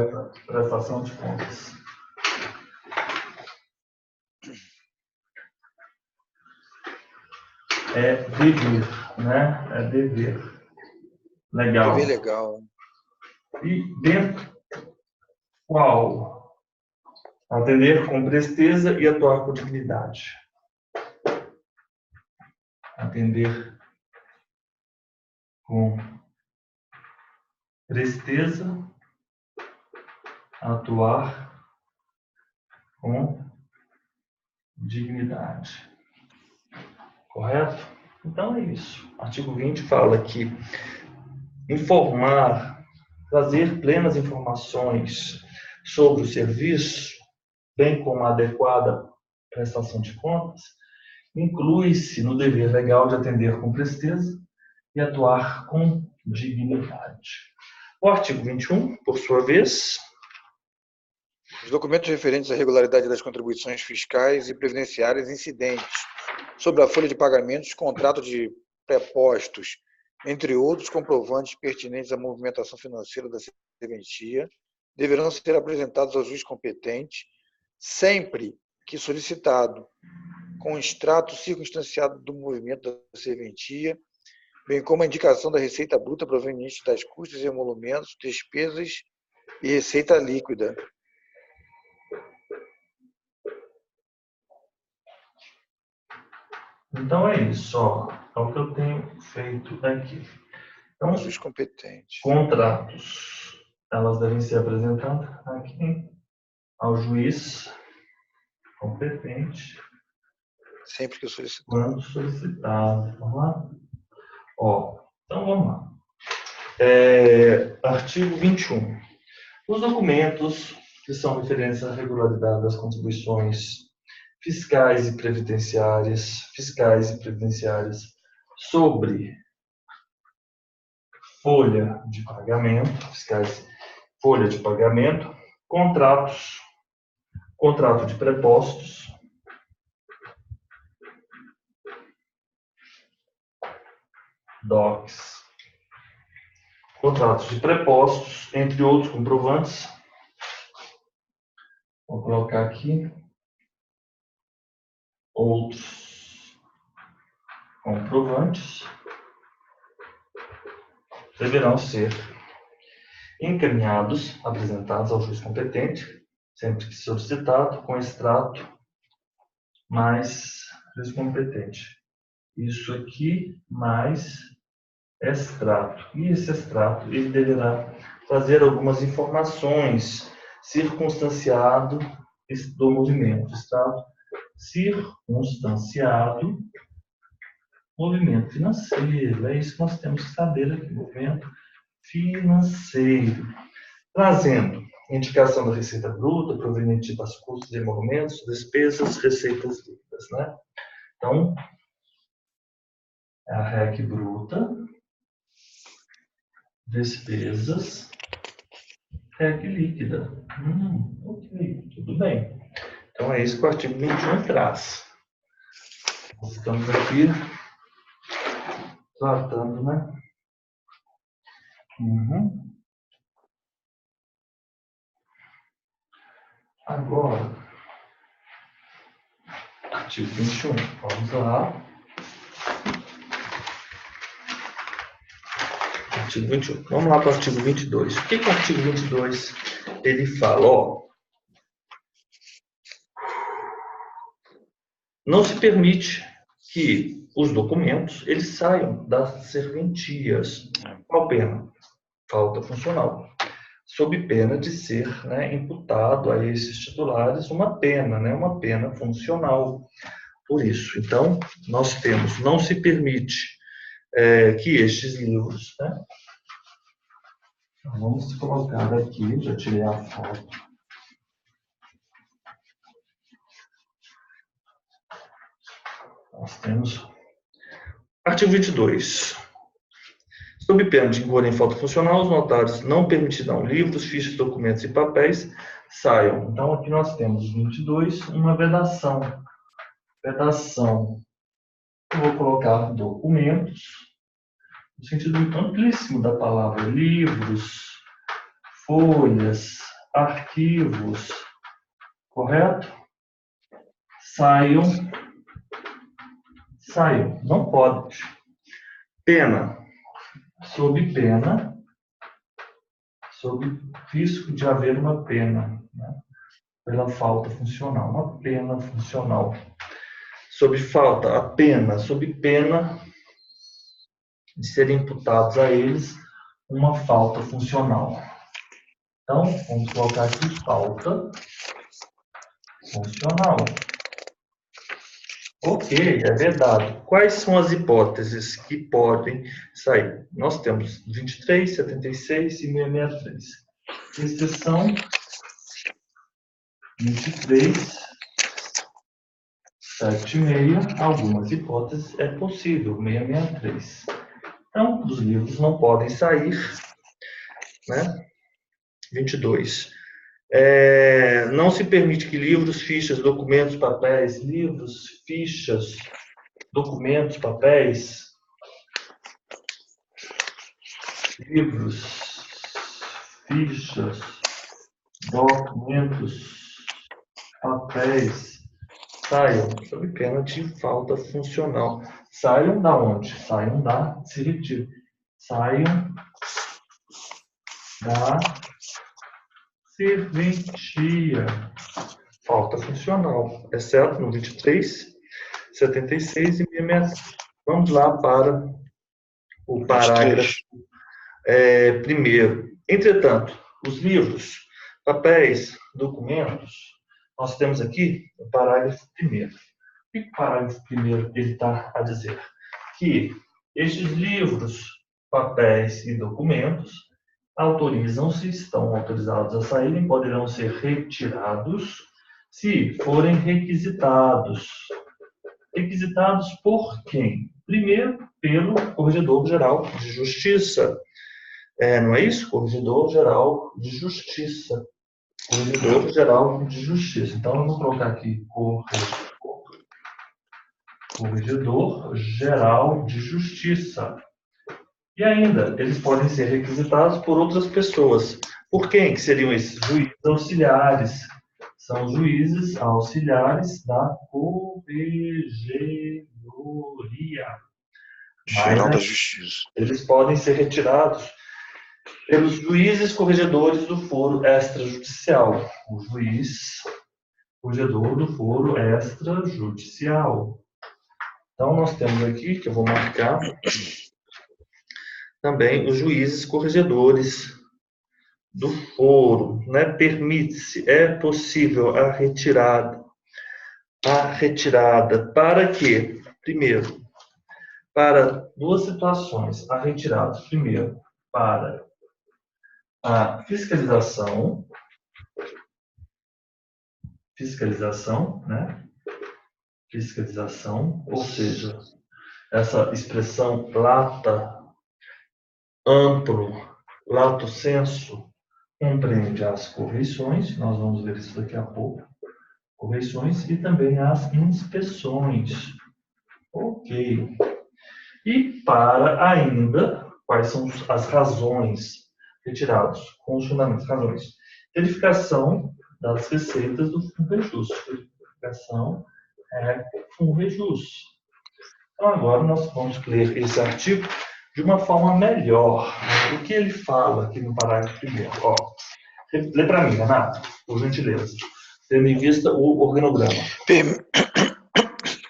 Prestação de contas. É dever, né? É dever. Legal. Dever legal. E dentro qual? Atender com presteza e atuar com dignidade. Atender com presteza, atuar com dignidade. Correto? Então é isso. Artigo 20 fala que informar, trazer plenas informações sobre o serviço, bem como a adequada prestação de contas, inclui-se no dever legal de atender com presteza e atuar com dignidade. O artigo 21, por sua vez. Os documentos referentes à regularidade das contribuições fiscais e previdenciárias incidentes sobre a folha de pagamentos, contrato de prepostos entre outros comprovantes pertinentes à movimentação financeira da serventia, deverão ser apresentados ao juiz competente, sempre que solicitado, com extrato circunstanciado do movimento da serventia, bem como a indicação da receita bruta proveniente das custas e emolumentos, despesas e receita líquida. Então é isso, ó. É o que eu tenho feito aqui. Então, Juiz competente. contratos, elas devem ser apresentadas aqui ao juiz competente Sempre que solicitado. quando solicitado. Vamos lá? Ó, então vamos lá. Artigo 21. Os documentos que são referentes à regularidade das contribuições fiscais e previdenciárias sobre folha de pagamento, folha de pagamento, contrato de prepostos, DOCs, contratos de prepostos, entre outros comprovantes. Vou colocar aqui outros comprovantes deverão ser encaminhados, apresentados ao juiz competente, sempre que solicitado, com extrato mais juiz competente. Isso aqui mais extrato. E esse extrato ele deverá trazer algumas informações circunstanciado do movimento. Extrato circunstanciado movimento financeiro. É isso que nós temos que saber aqui. Movimento financeiro. Trazendo indicação da receita bruta, proveniente das custos e emolumentos, despesas, receitas líquidas, né? Então, é a REC bruta, despesas, REC líquida. Ok, tudo bem. Então, é isso que o artigo 21 traz. Nós estamos aqui tratando, né? Agora, artigo 21. Vamos lá. Artigo 21. Vamos lá para o artigo 22. O que o artigo 22 ele fala? Ó, não se permite que os documentos eles saiam das serventias. Qual pena? Falta funcional. Sob pena de ser, né, imputado a esses titulares uma pena, né, uma pena funcional. Por isso, então, nós temos, não se permite que estes livros, né, vamos colocar aqui, já tirei a foto. Nós temos artigo 22. Sob pena de incorrer em falta funcional, os notários não permitirão livros, fichas, documentos e papéis saiam. Então, aqui nós temos 22, uma vedação. Vedação. Eu vou colocar documentos, no sentido amplíssimo da palavra, livros, folhas, arquivos, correto? Saiam, não pode. Pena, sob risco de haver uma pena, né? Pela falta funcional, uma pena funcional. Sob pena de serem imputados a eles uma falta funcional. Então, vamos colocar aqui falta funcional. Ok, é verdade. Quais são as hipóteses que podem sair? Nós temos 23, 76 e 663. Exceção 23, 76, algumas hipóteses é possível, 663. Então, os livros não podem sair, né? 22. Não se permite que livros, fichas, documentos, papéis, livros, fichas, documentos, papéis, livros, fichas, documentos, papéis saiam sob pena de falta funcional. Saiam da onde? Saiam da, se retire. Saiam da serventia. Falta funcional, exceto no 23, 76 e 66. Vamos lá para o parágrafo primeiro. Entretanto, os livros, papéis, documentos, nós temos aqui o parágrafo primeiro. O que o parágrafo primeiro ele está a dizer? Que estes livros, papéis e documentos autorizam-se, estão autorizados a saírem, poderão ser retirados se forem requisitados. Requisitados por quem? Primeiro, pelo Corregedor-Geral de Justiça. Não é isso? Corregedor-Geral de Justiça. Corregedor-Geral de Justiça. Então, eu vou colocar aqui Corregedor-Geral de Justiça. E ainda, eles podem ser requisitados por outras pessoas. Por quem que seriam esses? Juízes auxiliares. São juízes auxiliares da Corregedoria Geral da Justiça. Eles podem ser retirados pelos juízes corregedores do foro extrajudicial. O juiz corregedor do foro extrajudicial. Então, nós temos aqui, que eu vou marcar, também os juízes corregedores do foro, né? Permite-se, é possível a retirada. Para quê? Primeiro, para duas situações. A retirada, primeiro, para a fiscalização, né? Fiscalização, ou seja, essa expressão lata, amplo, lato sensu, compreende as correições, nós vamos ver isso daqui a pouco, correições e também as inspeções. Ok. E para ainda, quais são as razões retiradas, com os fundamentos, razões. Verificação das receitas do FUNREJUS. Verificação FUNREJUS. Então, agora nós vamos ler esse artigo de uma forma melhor. O que ele fala aqui no parágrafo primeiro? Ó, lê para mim, Renato, por gentileza. Tendo em vista o organograma.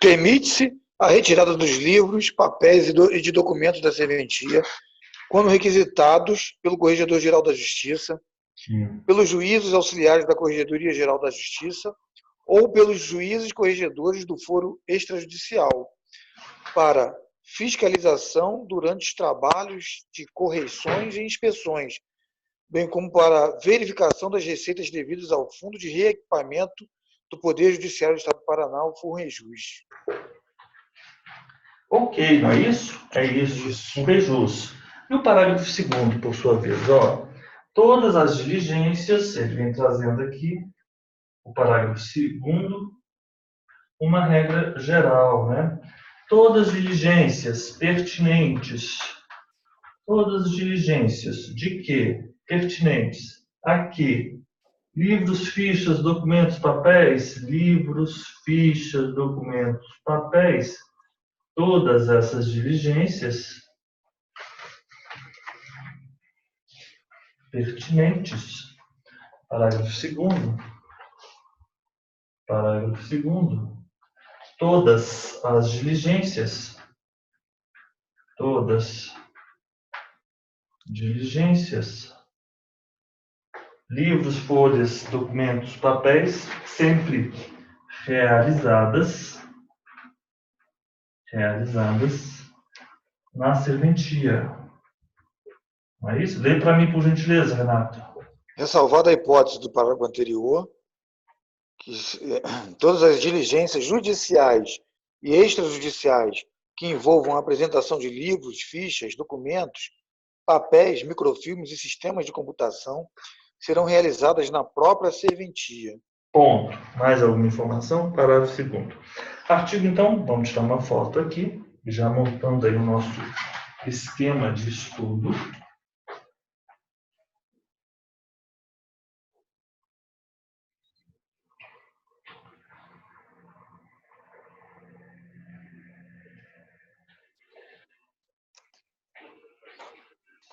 Permite-se a retirada dos livros, papéis e de documentos da serventia, quando requisitados pelo Corregedor-Geral da Justiça, pelos juízes auxiliares da Corregedoria-Geral da Justiça ou pelos juízes corregedores do foro extrajudicial, para fiscalização durante os trabalhos de correições e inspeções, bem como para verificação das receitas devidas ao Fundo de Reequipamento do Poder Judiciário do Estado do Paraná, o FUNREJUS. Ok, não é isso? É isso, FUNREJUS. E o parágrafo 2º, por sua vez, ó, todas as diligências, ele vem trazendo aqui, o parágrafo 2º, uma regra geral, né? Todas as diligências pertinentes, todas as diligências de quê? Pertinentes a quê? Livros, fichas, documentos, papéis, livros, fichas, documentos, papéis, todas essas diligências pertinentes. Parágrafo 2º. Parágrafo 2º. Todas as diligências, livros, folhas, documentos, papéis, sempre realizadas na serventia. Não é isso? Lê para mim, por gentileza, Renato. Ressalvada a hipótese do parágrafo anterior, que todas as diligências judiciais e extrajudiciais que envolvam a apresentação de livros, fichas, documentos, papéis, microfilmes e sistemas de computação serão realizadas na própria serventia. Ponto. Mais alguma informação? Parágrafo 2º. Artigo, então, vamos tirar uma foto aqui, já montando aí o nosso esquema de estudo.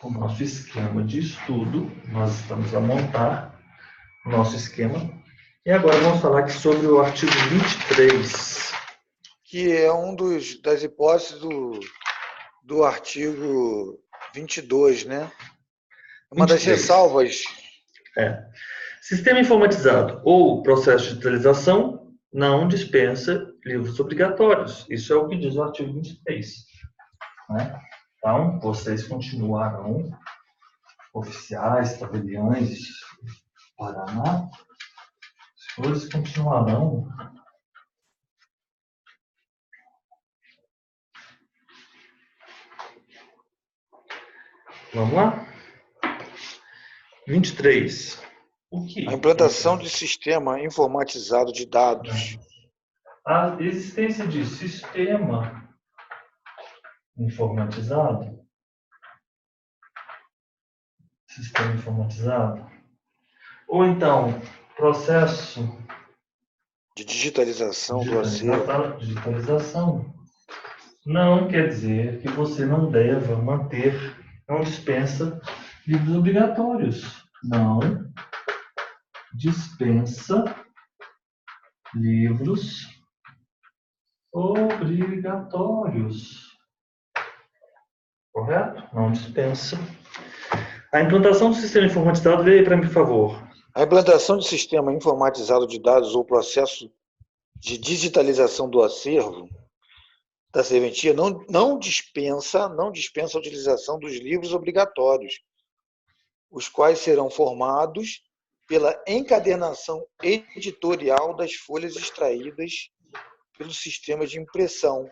o nosso esquema de estudo. Nós estamos a montar o nosso esquema. E agora vamos falar aqui sobre o artigo 23. Que é das hipóteses do artigo 22, né? Uma 23. das ressalvas. Sistema informatizado ou processo de digitalização não dispensa livros obrigatórios. Isso é o que diz o artigo 23. Né? Então, vocês continuarão oficiais, tabeliães, Paraná, os senhores continuarão vamos lá? 23. O que? A implantação de sistema informatizado de dados. A existência de sistema informatizado, ou então processo de digitalização do acervo. Digitalização não quer dizer que você não deva manter, não dispensa livros obrigatórios. Não dispensa livros obrigatórios. Correto? Não dispensa. A implantação do sistema informatizado, veja aí para mim, por favor. A implantação de sistema informatizado de dados ou processo de digitalização do acervo da serventia não dispensa a utilização dos livros obrigatórios, os quais serão formados pela encadernação editorial das folhas extraídas pelo sistema de impressão,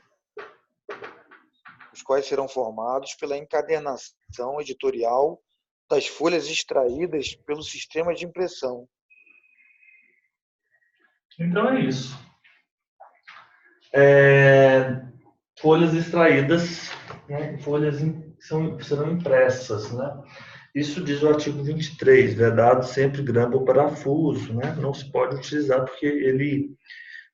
os quais serão formados pela encadernação editorial das folhas extraídas pelo sistema de impressão. Então é isso. Folhas extraídas, né? Folhas serão impressas, né? Isso diz o artigo 23, vedado sempre grampo ou parafuso, né? Não se pode utilizar porque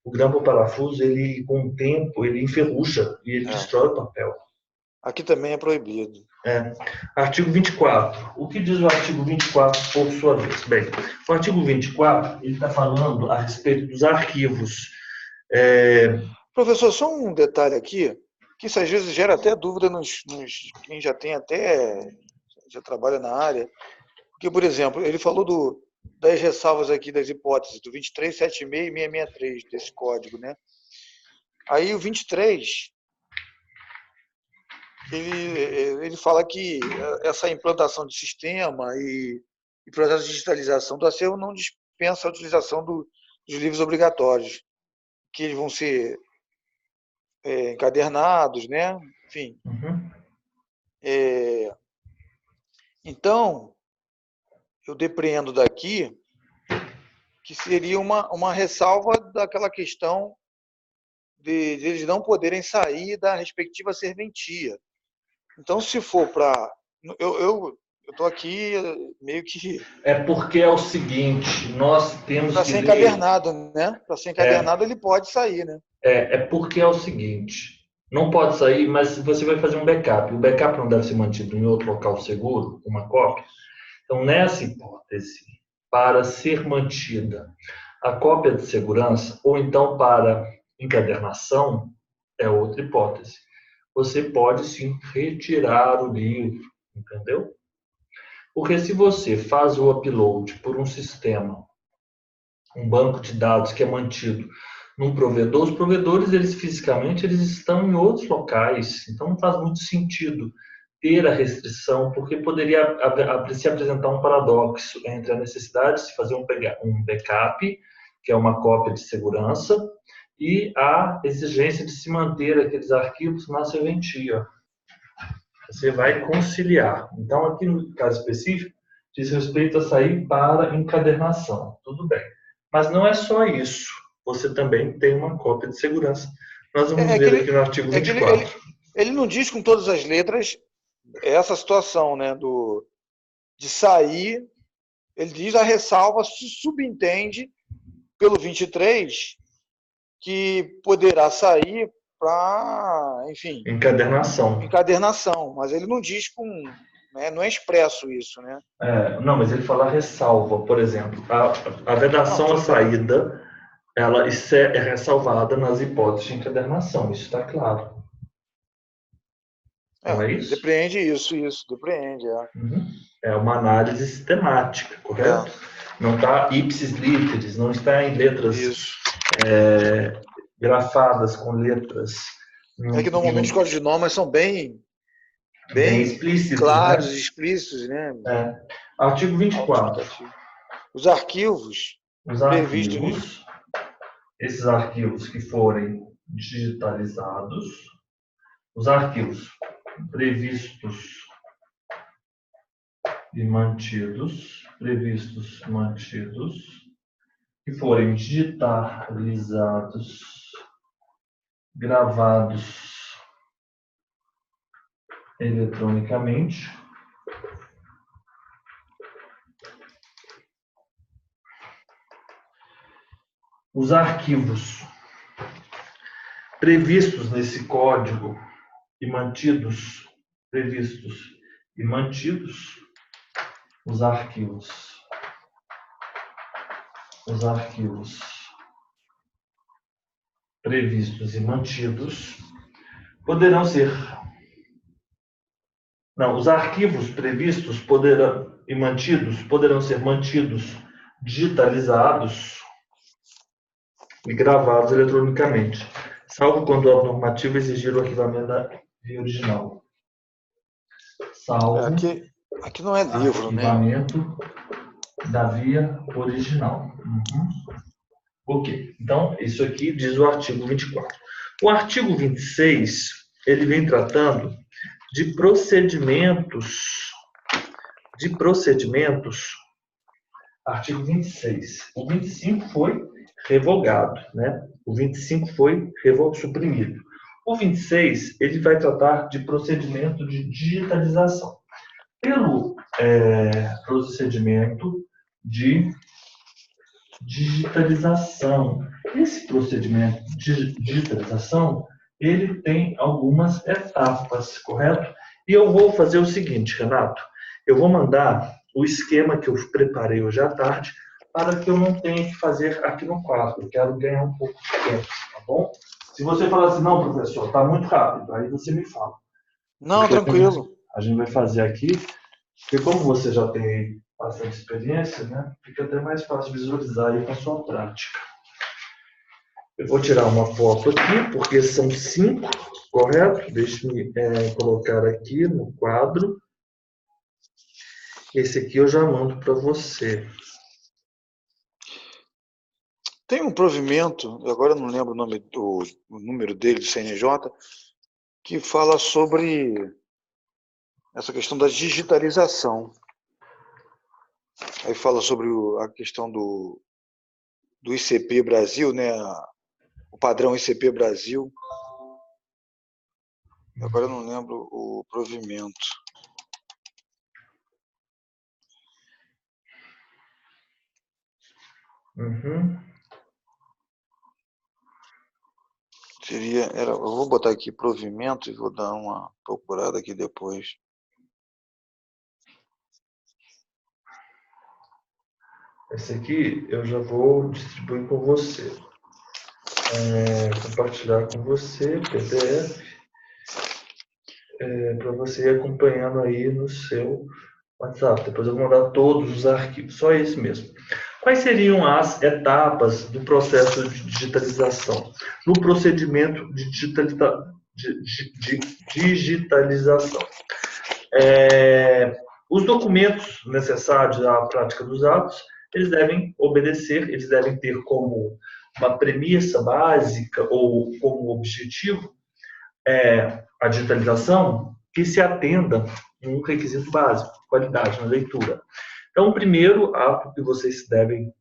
o grampo ou parafuso, com o tempo, ele enferruja e ele destrói o papel. Aqui também é proibido. Artigo 24. O que diz o artigo 24, por sua vez? Bem, o artigo 24, ele está falando a respeito dos arquivos. Professor, só um detalhe aqui, que isso às vezes gera até dúvida quem já trabalha na área. Porque, por exemplo, ele falou das ressalvas aqui das hipóteses, do 23, 76 e 663 desse código, né? Aí o 23, ele fala que essa implantação de sistema e processo de digitalização do acervo não dispensa a utilização dos livros obrigatórios, que eles vão ser encadernados, né? Enfim. Uhum. Então, eu depreendo daqui que seria uma ressalva daquela questão de eles não poderem sair da respectiva serventia. Então, se for para... Eu estou aqui meio que... É porque é o seguinte, nós temos para que ser ler... encadernado, né? Para ser encadernado, ele pode sair, né? É porque é o seguinte, não pode sair, mas você vai fazer um backup. O backup não deve ser mantido em outro local seguro, uma cópia. Então, nessa hipótese, para ser mantida a cópia de segurança, ou então para encadernação, é outra hipótese. Você pode sim retirar o livro, entendeu? Porque se você faz o upload por um sistema, um banco de dados que é mantido num provedor, os provedores, eles fisicamente, eles estão em outros locais, então não faz muito sentido ter a restrição, porque poderia se apresentar um paradoxo entre a necessidade de se fazer um backup, que é uma cópia de segurança, e a exigência de se manter aqueles arquivos na serventia. Você vai conciliar. Então, aqui no caso específico, diz respeito a sair para encadernação. Tudo bem. Mas não é só isso. Você também tem uma cópia de segurança. Nós vamos ver aqui no artigo 24. Ele não diz com todas as letras essa situação, né, de sair. Ele diz a ressalva, se subentende pelo 23 que poderá sair para, enfim... Encadernação. Mas ele não diz com né? Não é expresso isso, né? Não, mas ele fala ressalva, por exemplo, a vedação à saída, ela é ressalvada nas hipóteses de encadernação, isso está claro. Não é isso? Depreende isso, depreende. Uhum. É uma análise sistemática, correto? Não está ipsis literis, não está em letras grafadas com letras. É que normalmente os códigos de normas são bem explícitos, claros, né? explícitos, né? Artigo 24. Os arquivos previstos esses arquivos que forem digitalizados, os arquivos previstos e mantidos, que forem digitalizados, gravados eletronicamente, os arquivos previstos nesse código e mantidos, os arquivos previstos e mantidos poderão ser. Não, os arquivos previstos e mantidos poderão ser mantidos, digitalizados e gravados eletronicamente, salvo quando a normativa exigir o arquivamento da via original. Salvo aqui não é livro, arquivamento, né? Da via original. Ok. Então, isso aqui diz o artigo 24. O artigo 26, ele vem tratando de procedimentos. Artigo 26. O 25 foi revogado, né? O 25 foi suprimido. O 26, ele vai tratar de procedimento de digitalização. Pelo procedimento de digitalização. Esse procedimento de digitalização, ele tem algumas etapas, correto? E eu vou fazer o seguinte, Renato, eu vou mandar o esquema que eu preparei hoje à tarde para que eu não tenha que fazer aqui no quadro. Eu quero ganhar um pouco de tempo, tá bom? Se você falar assim, não, professor, está muito rápido, aí você me fala. Não, porque tranquilo. A gente vai fazer aqui, porque como você já tem bastante experiência, né, fica até mais fácil visualizar aí com a sua prática. Eu vou tirar uma foto aqui, porque são 5, correto? Deixe-me colocar aqui no quadro. Esse aqui eu já mando para você. Tem um provimento, agora eu não lembro o número dele, do CNJ, que fala sobre essa questão da digitalização. Aí fala sobre a questão do ICP Brasil, né? O padrão ICP Brasil. Agora eu não lembro o provimento. Eu vou botar aqui provimento e vou dar uma procurada aqui depois. Esse aqui eu já vou distribuir com você. Compartilhar com você, PDF, para você ir acompanhando aí no seu WhatsApp. Depois eu vou mandar todos os arquivos, só esse mesmo. Quais seriam as etapas do processo de digitalização? No procedimento de digitalização. Os documentos necessários à prática dos atos, eles devem obedecer, eles devem ter como uma premissa básica ou como objetivo a digitalização que se atenda a um requisito básico, qualidade na leitura. Então, o primeiro ato que você deve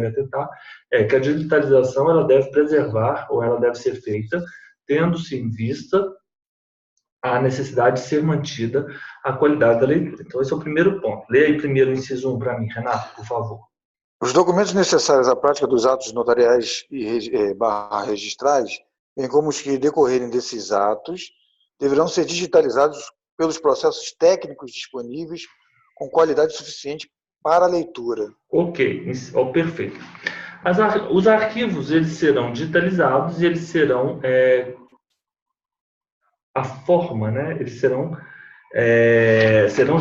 atentar é que a digitalização ela deve preservar ou ela deve ser feita tendo-se em vista a necessidade de ser mantida a qualidade da leitura. Então, esse é o primeiro ponto. Leia aí primeiro o inciso 1 para mim, Renato, por favor. Os documentos necessários à prática dos atos notariais e registrais, bem como os que decorrerem desses atos, deverão ser digitalizados pelos processos técnicos disponíveis com qualidade suficiente para a leitura. Ok, perfeito. Os arquivos eles serão digitalizados e eles serão a forma, né? Eles serão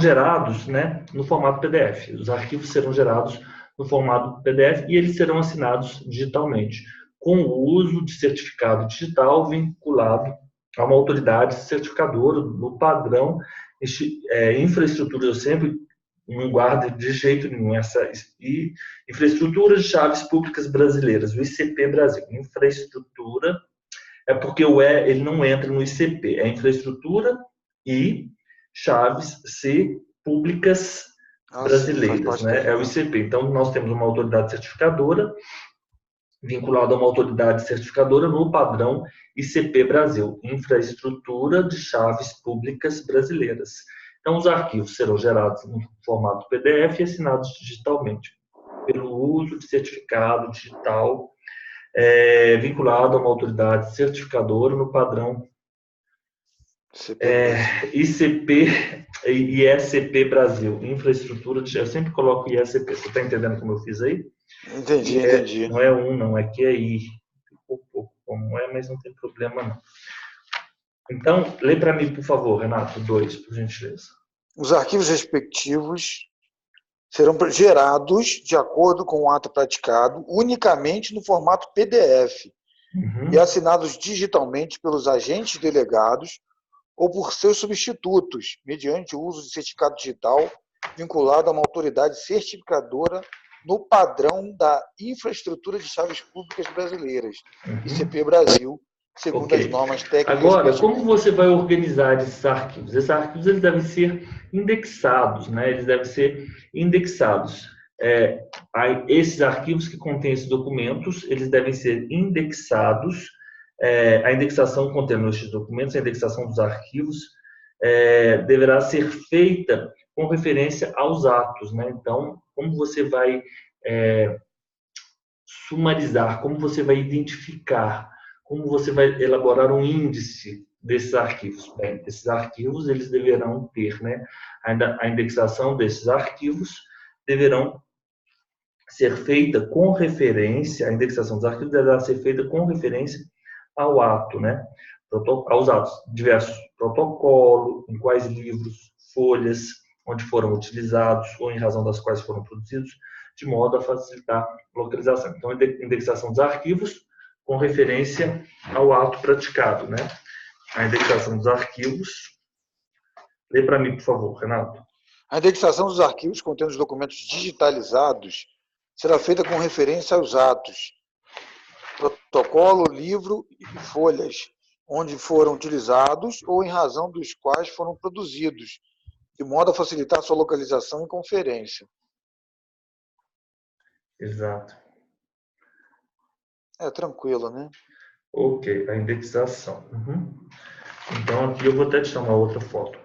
gerados, né, no formato PDF. Os arquivos serão gerados no formato PDF e eles serão assinados digitalmente, com o uso de certificado digital vinculado a uma autoridade certificadora no padrão infraestrutura. Eu sempre não guardo de jeito nenhum infraestrutura de chaves públicas brasileiras, o ICP Brasil. Infraestrutura é porque o ele não entra no ICP, é infraestrutura e chaves C públicas brasileiras, né? É o ICP. Então, nós temos uma autoridade certificadora vinculada a uma autoridade certificadora no padrão ICP Brasil, Infraestrutura de Chaves Públicas Brasileiras. Então, os arquivos serão gerados no formato PDF e assinados digitalmente, pelo uso de certificado digital vinculado a uma autoridade certificadora no padrão ICP e ISCP Brasil, Infraestrutura de... Eu sempre coloco ISCP. Você está entendendo como eu fiz aí? Entendi. Não é não, é que é I. Como mas não tem problema não. Então, lê para mim, por favor, Renato, 2, por gentileza. Os arquivos respectivos serão gerados de acordo com o ato praticado unicamente no formato PDF e assinados digitalmente pelos agentes delegados ou por seus substitutos, mediante o uso de certificado digital vinculado a uma autoridade certificadora no padrão da Infraestrutura de Chaves Públicas Brasileiras, ICP Brasil, segundo as normas técnicas. Agora, como você vai organizar esses arquivos? Esses arquivos eles devem ser indexados, né? Eles devem ser indexados. Esses arquivos que contêm esses documentos, eles devem ser indexados. A indexação contendo esses documentos, a indexação dos arquivos, deverá ser feita com referência aos atos, né? Então, como você vai sumarizar, como você vai identificar, como você vai elaborar um índice desses arquivos? Bem, esses arquivos eles deverão ter, né? A indexação desses arquivos deverão ser feita com referência, a indexação dos arquivos deverá ser feita com referência ao ato, né? Aos atos, diversos protocolos, em quais livros, folhas, onde foram utilizados ou em razão das quais foram produzidos, de modo a facilitar a localização. Então, indexação dos arquivos com referência ao ato praticado, né? A indexação dos arquivos. Lê para mim, por favor, Renato. A indexação dos arquivos contendo os documentos digitalizados será feita com referência aos atos, protocolo, livro e folhas, onde foram utilizados ou em razão dos quais foram produzidos, de modo a facilitar sua localização e conferência. Exato. Tranquilo, né? Ok, a indexação. Então, aqui eu vou até te dar uma outra foto.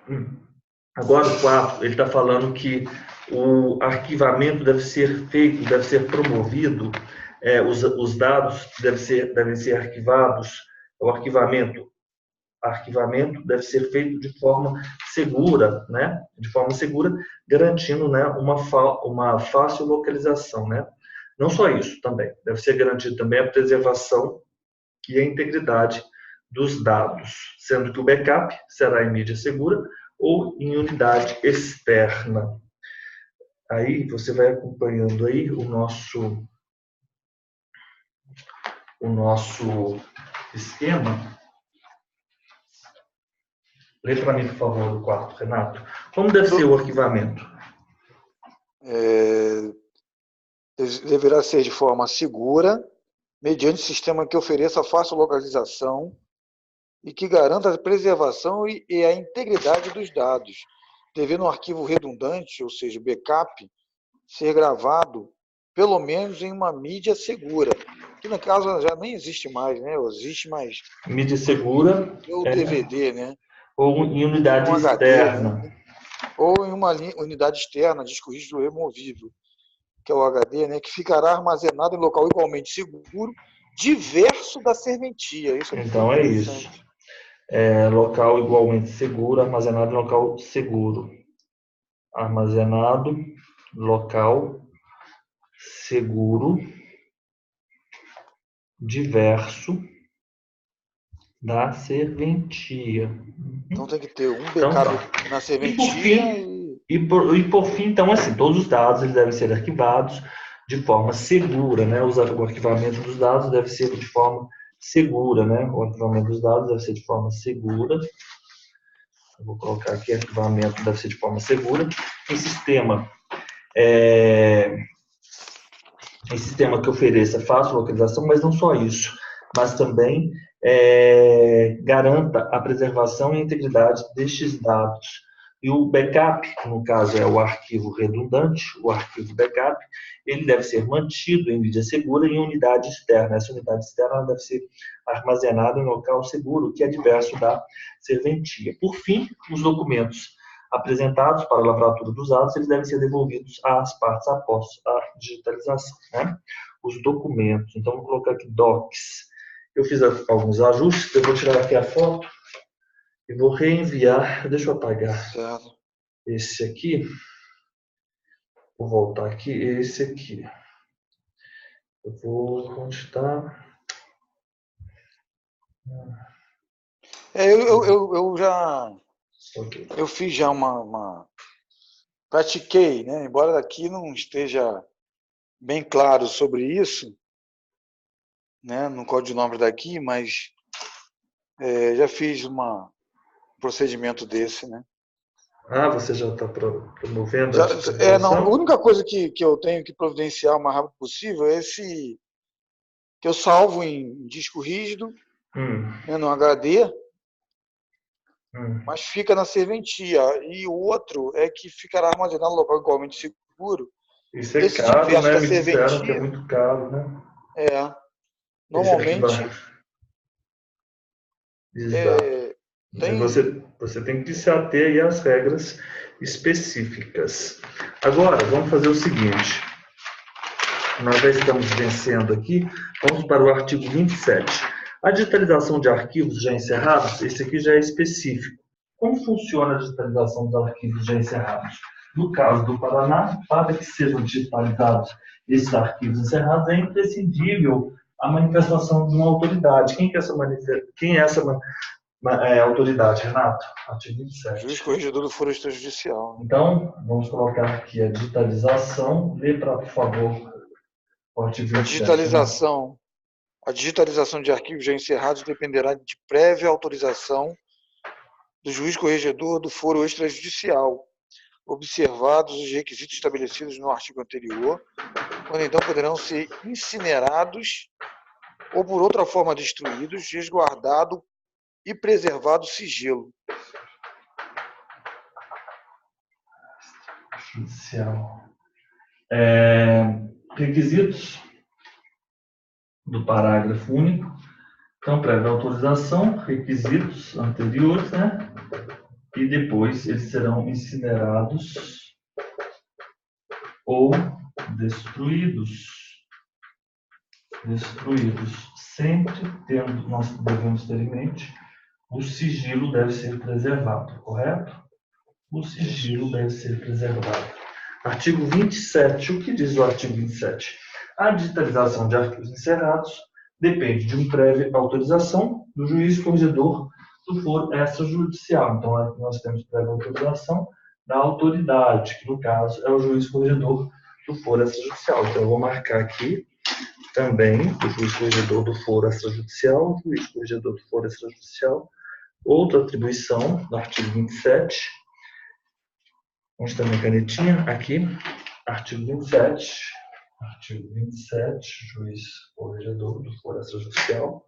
Agora, o 4, ele está falando que o arquivamento deve ser feito, deve ser promovido, os dados devem ser arquivados, o arquivamento deve ser feito de forma segura, né? De forma segura, garantindo, né, uma fácil localização, né? Não só isso, também deve ser garantido também a preservação e a integridade dos dados, sendo que o backup será em mídia segura ou em unidade externa. Aí você vai acompanhando aí o nosso esquema. Lê para mim, por favor, o 4, Renato. Como deve ser o arquivamento? Deverá ser de forma segura, mediante sistema que ofereça fácil localização e que garanta a preservação e a integridade dos dados, devendo um arquivo redundante, ou seja, backup, ser gravado pelo menos em uma mídia segura, que no caso já nem existe mais, né? Existe mais mídia segura ou DVD, né? Ou em unidade externa. HD, né? Ou em uma unidade externa, disco rígido removível, que é o HD, né? Que ficará armazenado em local igualmente seguro, diverso da serventia. Isso então é isso. local igualmente seguro, armazenado em local seguro. Armazenado, local seguro, diverso da serventia. Então tem que ter um Então, backup tá. na E por serventia fim, por fim, então, assim, todos os dados eles devem ser arquivados de forma segura, né? O arquivamento dos dados deve ser de forma segura, né? O arquivamento dos dados deve ser de forma segura. Eu vou colocar aqui, arquivamento deve ser de forma segura. Em sistema, em sistema que ofereça fácil localização, mas não só isso, mas também garanta a preservação e a integridade destes dados. E o backup, que no caso é o arquivo redundante, o arquivo backup, ele deve ser mantido em mídia segura em unidade externa. Essa unidade externa deve ser armazenada em local seguro, que é diverso da serventia. Por fim, os documentos apresentados para a lavratura dos dados, eles devem ser devolvidos às partes após a digitalização. Né? Os documentos, então vou colocar aqui docs. Eu fiz alguns ajustes, eu vou tirar aqui a foto e vou reenviar. Deixa eu apagar esse aqui. Vou voltar aqui, esse aqui. Eu vou, onde está? Eu fiz já pratiquei, né? Embora daqui não esteja bem claro sobre isso, né? No código de normas daqui, mas já fiz um procedimento desse, né? Você já está promovendo a digitalização? A única coisa que eu tenho que providenciar o mais rápido possível é esse que eu salvo em disco rígido, né, no HD, mas fica na serventia. E o outro é que ficará armazenado no local igualmente seguro. Isso é caro, diverso né? da Me disseram que é serventia, muito caro, né? normalmente Exato. Você tem que se ater aí às regras específicas. Agora, vamos fazer o seguinte. Nós já estamos vencendo aqui. Vamos para o artigo 27. A digitalização de arquivos já encerrados, esse aqui já é específico. Como funciona a digitalização dos arquivos já encerrados? No caso do Paraná, para que sejam digitalizados esses arquivos encerrados, é imprescindível a manifestação de uma autoridade. Quem é essa autoridade, Renato? Artigo 27. Juiz corregedor do foro extrajudicial. Então, vamos colocar aqui a digitalização. Lê, por favor, o artigo 27. A digitalização de arquivos já encerrados dependerá de prévia autorização do juiz corregedor do foro extrajudicial, observados os requisitos estabelecidos no artigo anterior, quando então poderão ser incinerados ou por outra forma destruídos, resguardado e preservado o sigilo. Judicial. Requisitos do parágrafo único. Então, prévia autorização, requisitos anteriores, né? E depois eles serão incinerados ou destruídos. Sempre nós devemos ter em mente, o sigilo deve ser preservado, correto? O sigilo deve ser preservado. Artigo 27. O que diz o artigo 27? A digitalização de arquivos encerrados depende de uma prévia autorização do juiz corregedor do foro extrajudicial. Então, nós temos prévia autorização da autoridade, que no caso é o juiz corregedor do foro extrajudicial. Então, eu vou marcar aqui também o juiz corregedor do foro extrajudicial, juiz corregedor do foro extrajudicial. Outra atribuição do artigo 27. Onde está minha canetinha? Aqui. Artigo 27. Artigo 27, juiz corregedor do foro extrajudicial.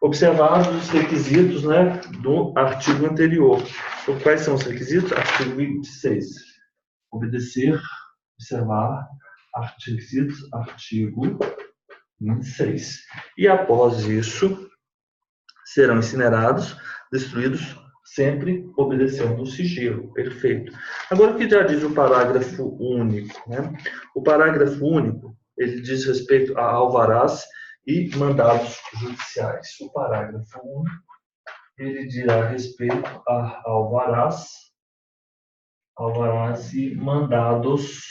Observados os requisitos, né, do artigo anterior. Então, quais são os requisitos? Artigo 26. Obedecer, observar, requisitos, artigo 26. E após isso, serão incinerados, destruídos, sempre obedecendo o sigilo. Perfeito. Agora, o que já diz o parágrafo único? Né? O parágrafo único, ele diz respeito a alvarás e mandados judiciais. O parágrafo 1, ele dirá respeito a alvarás e mandados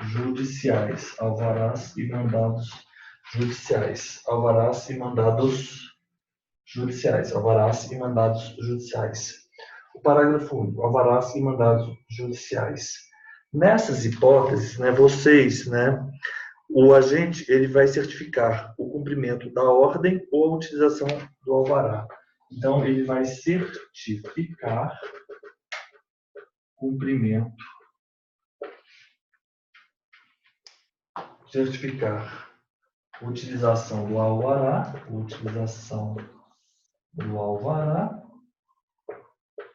judiciais. Alvarás e mandados judiciais. Alvarás e mandados judiciais. Alvarás e mandados judiciais. O parágrafo 1, alvarás e mandados judiciais. Nessas hipóteses, vocês, o agente ele vai certificar o cumprimento da ordem ou a utilização do alvará. Então, ele vai certificar cumprimento, utilização do alvará,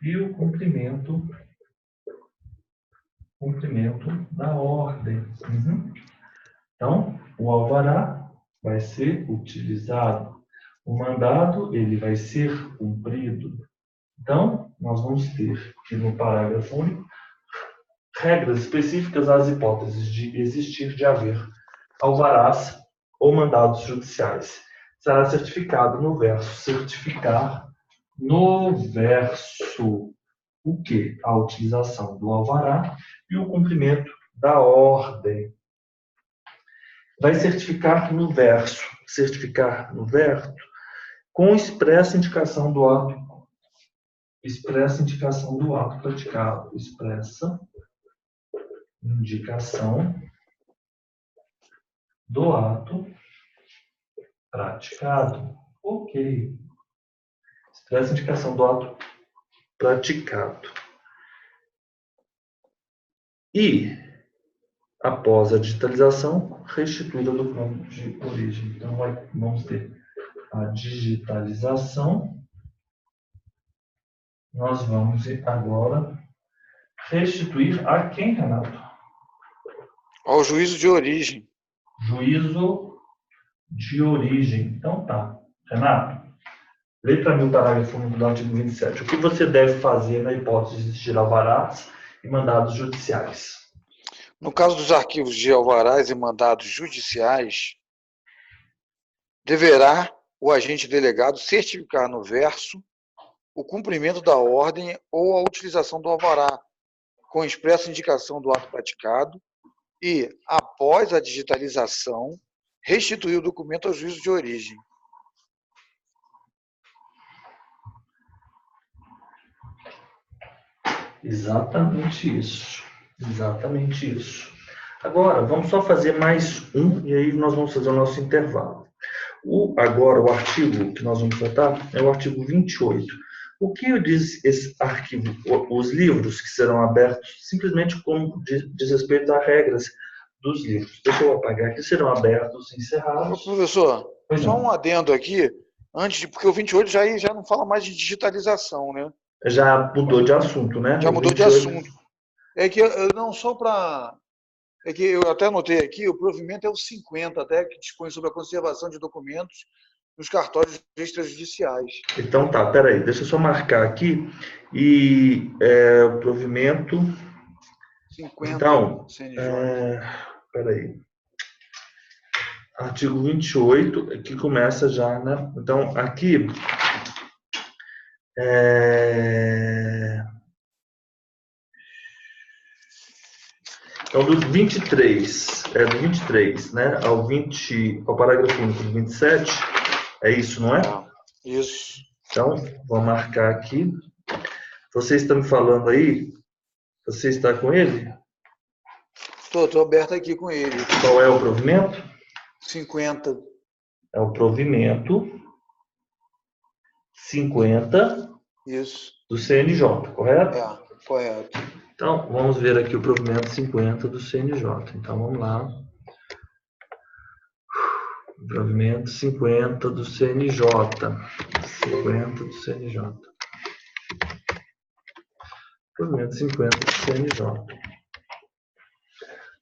e o cumprimento da ordem. Então, o alvará vai ser utilizado. O mandado ele vai ser cumprido. Então, nós vamos ter aqui no parágrafo único regras específicas às hipóteses de haver alvarás ou mandados judiciais. Será certificado no verso. Certificar no verso o quê? A utilização do alvará e o cumprimento da ordem. Vai certificar no verso. Certificar no verso com expressa indicação do ato. Expressa indicação do ato praticado. Expressa indicação do ato praticado. Ok. Expressa indicação do ato praticado. E, após a digitalização, restituída do documento de origem. Então, vamos ter a digitalização. Nós vamos agora restituir a quem, Renato? Ao juízo de origem. Juízo de origem. Então tá. Renato, lê para mim o parágrafo único do artigo 27. O que você deve fazer na hipótese de existir alvarás e mandados judiciais? No caso dos arquivos de alvarás e mandados judiciais, deverá o agente delegado certificar no verso o cumprimento da ordem ou a utilização do alvará, com expressa indicação do ato praticado, e, após a digitalização, restituir o documento ao juízo de origem. Exatamente isso. Exatamente isso. Agora, vamos só fazer mais um, e aí nós vamos fazer o nosso intervalo. Agora, o artigo que nós vamos tratar é o artigo 28. O que diz esse arquivo? Os livros que serão abertos, simplesmente como diz respeito a regras dos livros. Deixa eu apagar aqui, serão abertos, encerrados. Professor, só um adendo aqui, porque o 28 já não fala mais de digitalização, né? Já mudou de assunto, né? Já mudou de assunto. É que não só para... É que eu até anotei aqui, o provimento é o 50, até, que dispõe sobre a conservação de documentos nos cartórios extrajudiciais. Então tá, peraí, deixa eu só marcar aqui. E o provimento... 50, então, CNJ. Peraí. Artigo 28, que começa já, né? Então, aqui... Então, do 23, do 23, né, ao parágrafo único do 27, é isso, não é? Isso. Então, vou marcar aqui. Você está me falando aí? Você está com ele? Estou aberto aqui com ele. Qual é o provimento? 50. É o provimento 50 isso. Do CNJ, correto? Correto. Então, vamos ver aqui o provimento 50 do CNJ. Então, vamos lá. Provimento 50 do CNJ. 50 do CNJ. Provimento 50 do CNJ.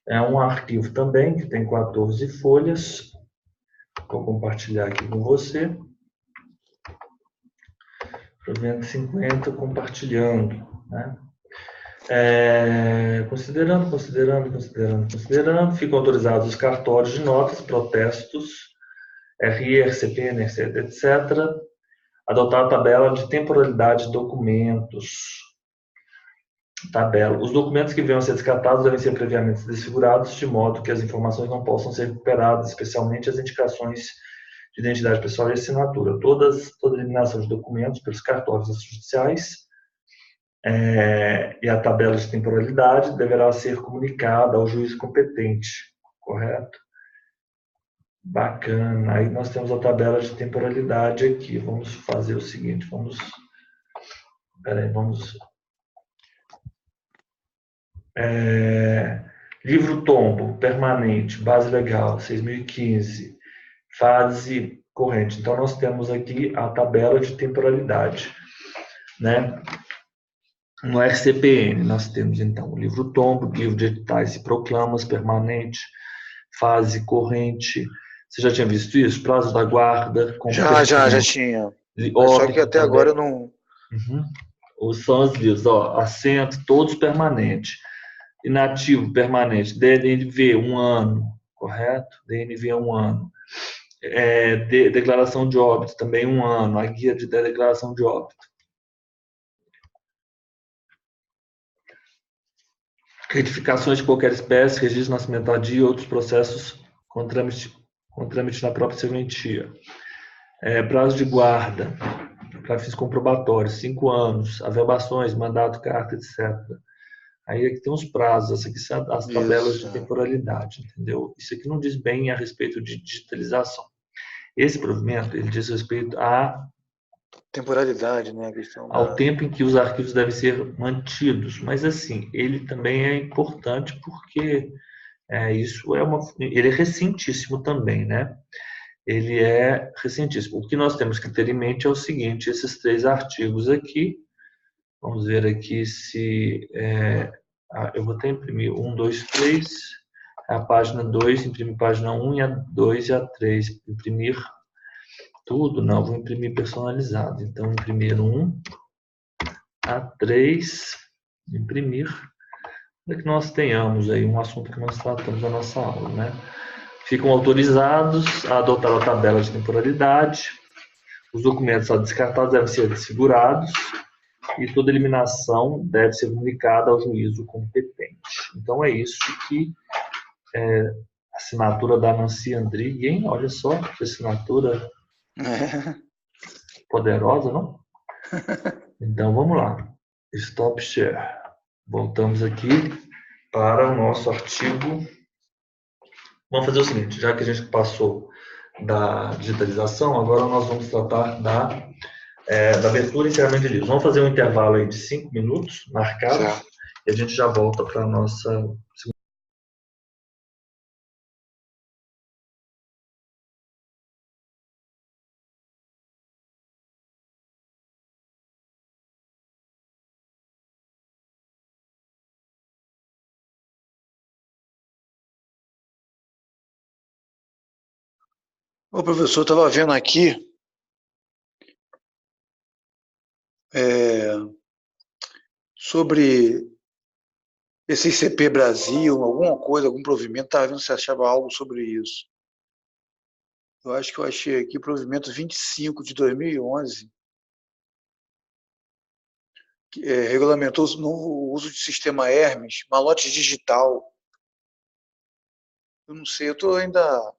É um arquivo também que tem 14 folhas. Vou compartilhar aqui com você. Provimento 50 compartilhando, né? Considerando, ficam autorizados os cartórios de notas, protestos, RI, RCP, NRC, etc. Adotar a tabela de temporalidade de documentos. Tabela. Os documentos que venham a ser descartados devem ser previamente desfigurados, de modo que as informações não possam ser recuperadas, especialmente as indicações de identidade pessoal e assinatura. Toda eliminação de documentos pelos cartórios judiciais e a tabela de temporalidade deverá ser comunicada ao juiz competente, correto? Bacana. Aí nós temos a tabela de temporalidade aqui. Vamos fazer o seguinte, vamos livro tombo permanente, base legal, 6.015, fase corrente. Então nós temos aqui a tabela de temporalidade, né? No RCPN, nós temos, então, o livro tombo, livro de editais e proclamas, permanente, fase corrente. Você já tinha visto isso? Prazo da guarda? Já tinha. Mas só que até agora eu não... Os são os livros, assento, todos permanentes. Inativo, permanente. DNV, 1 ano, correto? DNV, 1 ano. Declaração de óbito, também 1 ano. A guia de declaração de óbito. Retificações de qualquer espécie, registro de nascimento tardio e outros processos com trâmite na própria serventia. Prazo de guarda, para fins comprobatórios, 5 anos, averbações, mandato, carta, etc. Aí aqui tem os prazos, essas aqui são as tabelas de temporalidade, entendeu? Isso aqui não diz bem a respeito de digitalização. Esse provimento, ele diz respeito à temporalidade, né? A questão ao tempo em que os arquivos devem ser mantidos. Mas, assim, ele também é importante porque ele é recentíssimo também, né? Ele é recentíssimo. O que nós temos que ter em mente é o seguinte, esses 3 artigos aqui, vamos ver aqui se... eu vou até imprimir 1, 2, 3, a página 2, imprimir página 1 e a 2 e a 3. Imprimir tudo? Não, vou imprimir personalizado. Então, imprimir 1, a 3, imprimir, para que nós tenhamos aí um assunto que nós tratamos na nossa aula, né? Ficam autorizados a adotar a tabela de temporalidade, os documentos descartados devem ser desfigurados e toda eliminação deve ser comunicada ao juízo competente. Então é isso que a assinatura da Nancy Andrighi, hein? Olha só, que assinatura poderosa, não? Então vamos lá. Stop share. Voltamos aqui para o nosso artigo. Vamos fazer o seguinte, já que a gente passou da digitalização, agora nós vamos tratar da abertura e encerramento de livros. Vamos fazer um intervalo aí de 5 minutos marcados e a gente já volta para a nossa segunda. O professor estava vendo aqui sobre esse ICP Brasil, alguma coisa, algum provimento, estava vendo se achava algo sobre isso. Eu acho que eu achei aqui o provimento 25 de 2011, que regulamentou o uso de sistema Hermes, malote digital. Eu não sei, eu estou ainda...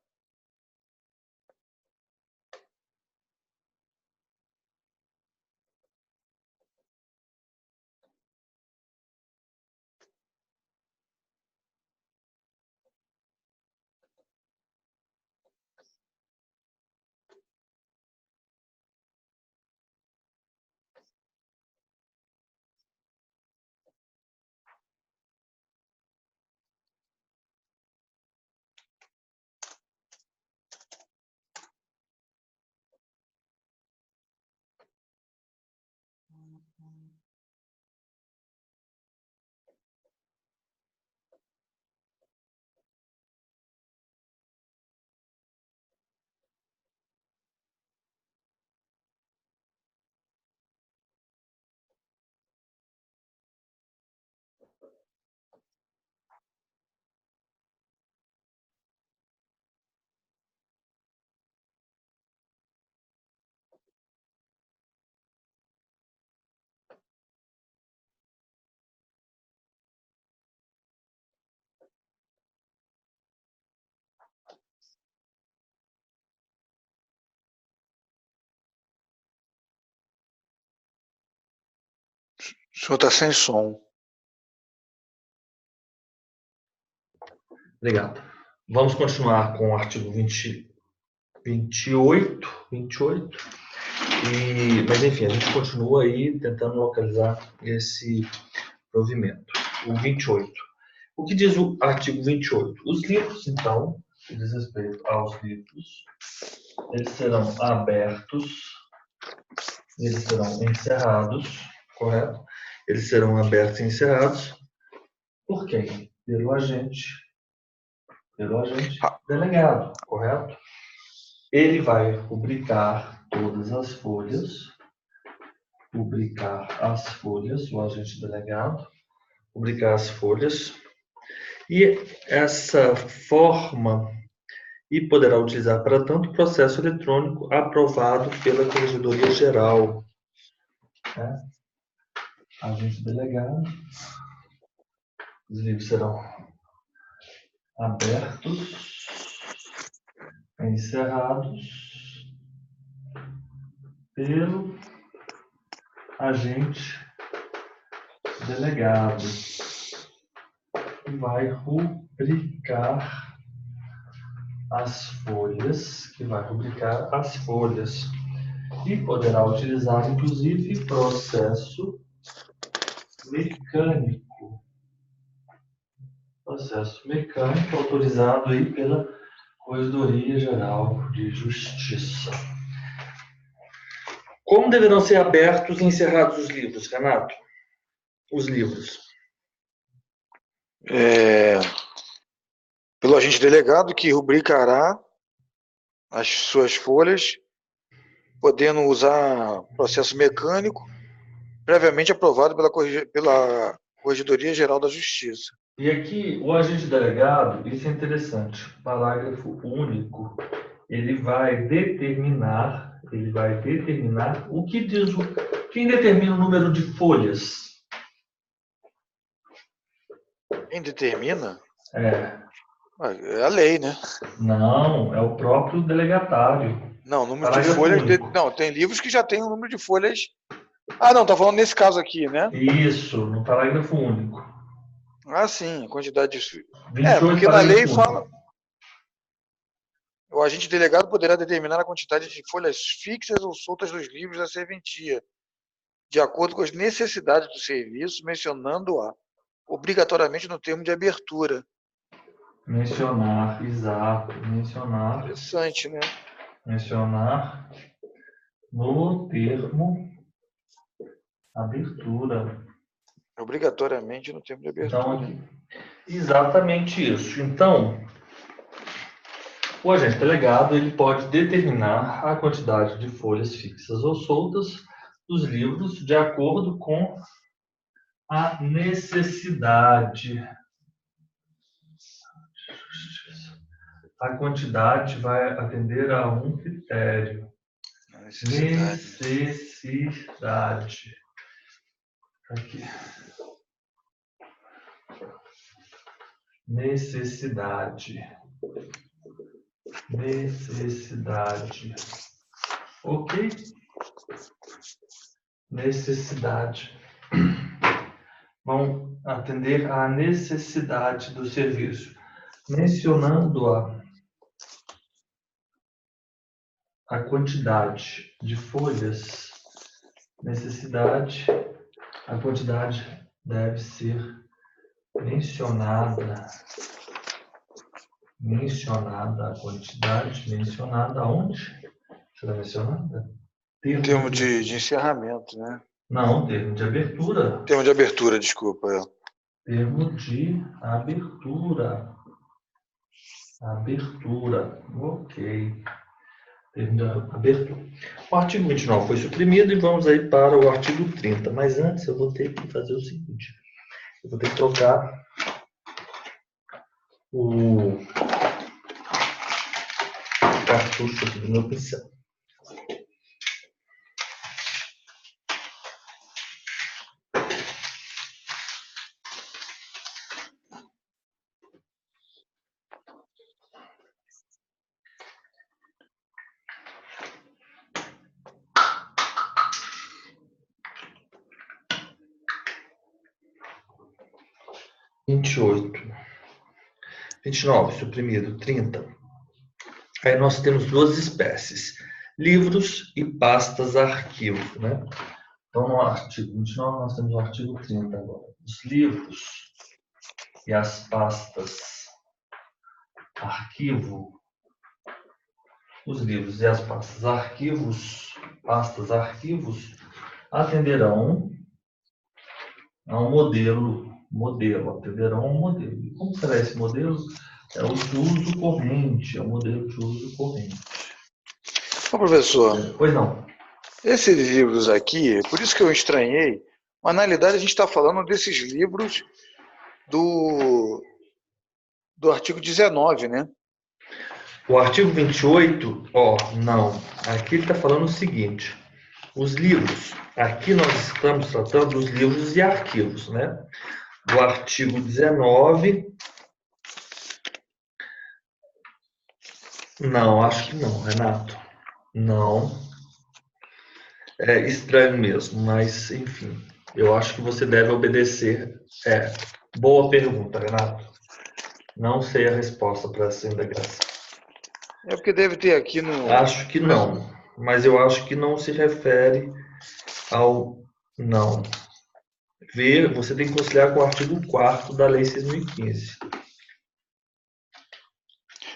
O senhor está sem som. Obrigado. Vamos continuar com o artigo 28. Mas, enfim, a gente continua aí tentando localizar esse provimento. O 28. O que diz o artigo 28? Os livros, então, que diz respeito aos livros, eles serão abertos, eles serão encerrados, correto? Eles serão abertos e encerrados por quem? Pelo agente delegado, correto? Ele vai rubricar todas as folhas, o agente delegado, rubricar as folhas, e essa forma poderá utilizar para tanto processo eletrônico aprovado pela Corregedoria Geral, né? Agente delegado, os livros serão abertos, encerrados pelo agente delegado, que vai rubricar as folhas, e poderá utilizar, inclusive, processo mecânico autorizado aí pela Corregedoria Geral de Justiça. Como deverão ser abertos e encerrados os livros, Renato? Os livros. Pelo agente delegado, que rubricará as suas folhas, podendo usar processo mecânico, previamente aprovado pela Corregedoria Geral da Justiça. E aqui, o agente delegado, isso é interessante, parágrafo único, ele vai determinar o que diz quem determina o número de folhas? Quem determina? É a lei, né? Não, é o próprio delegatário. Não, número de folhas. Não, tem livros que já tem o número de folhas. Não, tá falando nesse caso aqui, né? Isso, no parágrafo único. Sim, a quantidade de. 28, porque na lei único. fala. O agente delegado poderá determinar a quantidade de folhas fixas ou soltas dos livros da serventia, de acordo com as necessidades do serviço, mencionando-a obrigatoriamente no termo de abertura. Mencionar. Interessante, né? Mencionar no termo abertura. Obrigatoriamente no termo de abertura. Então, exatamente isso. Então, o agente delegado ele pode determinar a quantidade de folhas fixas ou soltas dos livros de acordo com a necessidade. A quantidade vai atender a um critério. Necessidade. Aqui. Necessidade. Ok? Necessidade. Vão atender à necessidade do serviço, mencionando a quantidade de folhas, a quantidade deve ser mencionada. A quantidade mencionada onde? Será mencionada? Termo de encerramento, né? Não, termo de abertura. Termo de abertura, desculpa. Termo de abertura. Ok. Termo de abertura. O artigo 29 foi suprimido e vamos aí para o artigo 30. Mas antes eu vou ter que fazer o seguinte. Eu vou ter que trocar o cartucho aqui do meu pincel. 28. 29, suprimido. 30. Aí nós temos duas espécies, livros e pastas arquivo, né? Então, no artigo 29, nós temos o artigo 30 agora. Os livros e as pastas arquivo, os livros e as pastas arquivos, atenderão a um atenderão a um modelo. E como será esse modelo? É o de uso corrente, é o modelo de uso corrente. Ô, professor, Pois não. esses livros aqui, por isso que eu estranhei, mas na realidade a gente está falando desses livros do artigo 19, né? O artigo 28, não. Aqui ele está falando o seguinte: os livros. Aqui nós estamos tratando dos livros e arquivos, né? Do artigo 19. Não, acho que não, Renato. Não. É estranho mesmo, mas enfim. Eu acho que você deve obedecer. Boa pergunta, Renato. Não sei a resposta para essa indagação. É porque deve ter aqui no... Acho que não, mas eu acho que não se refere ao não. Você tem que conciliar com o artigo 4º da Lei 6.015.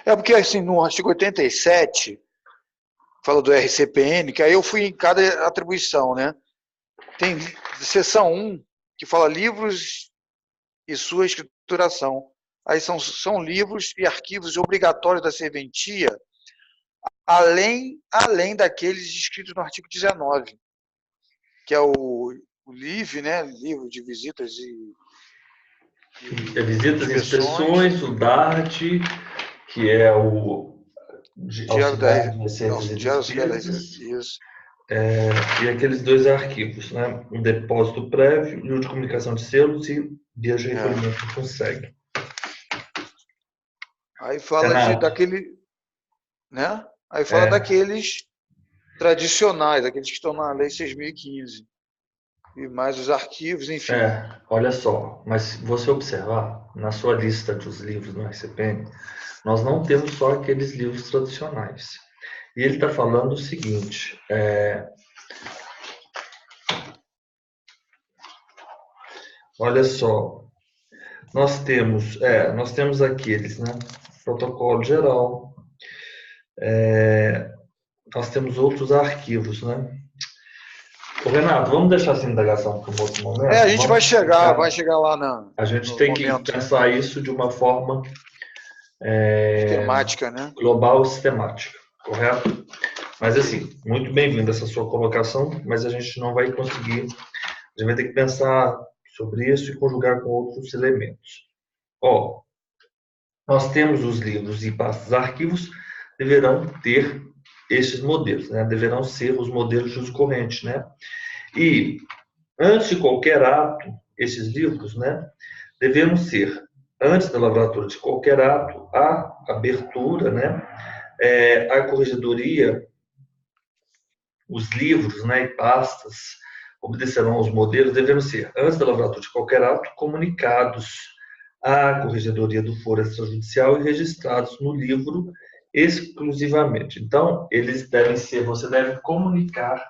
É porque assim, no artigo 87, fala do RCPN, que aí eu fui em cada atribuição, né? Tem seção 1, que fala livros e sua escrituração. Aí são livros e arquivos obrigatórios da serventia, além daqueles inscritos no artigo 19, que é o LIV, né? Livro de visitas e visitas e inspeções, o DART, que é o auxiliar de receitas e despesas, isso. e aqueles dois arquivos, né? Um depósito prévio e o de comunicação de selos e guias de recolhimento que consegue. Aí fala daquele, né? Aí fala daqueles tradicionais, aqueles que estão na Lei 6.015. E mais os arquivos, enfim. Olha só, mas se você observar, na sua lista dos livros no RCPN, nós não temos só aqueles livros tradicionais. E ele está falando o seguinte, olha só, nós temos aqueles, né? Protocolo geral, nós temos outros arquivos, né? Ô, Renato, vamos deixar essa indagação para um outro momento? A gente vai chegar lá A gente tem que pensar isso de uma forma sistemática, né? Global e sistemática, correto? Mas assim, muito bem-vinda essa sua colocação, mas a gente não vai conseguir, a gente vai ter que pensar sobre isso e conjugar com outros elementos. Nós temos os livros e pastas arquivos, deverão ter esses modelos, né? Deverão ser os modelos de uso corrente, né? E, antes de qualquer ato, esses livros, né, devemos ser, antes da lavratura de qualquer ato, a abertura, né, a corregedoria, os livros, né, e pastas obedecerão aos modelos, devemos ser, antes da lavratura de qualquer ato, comunicados à corregedoria do foro extrajudicial e registrados no livro exclusivamente. Então, eles devem ser, você deve comunicar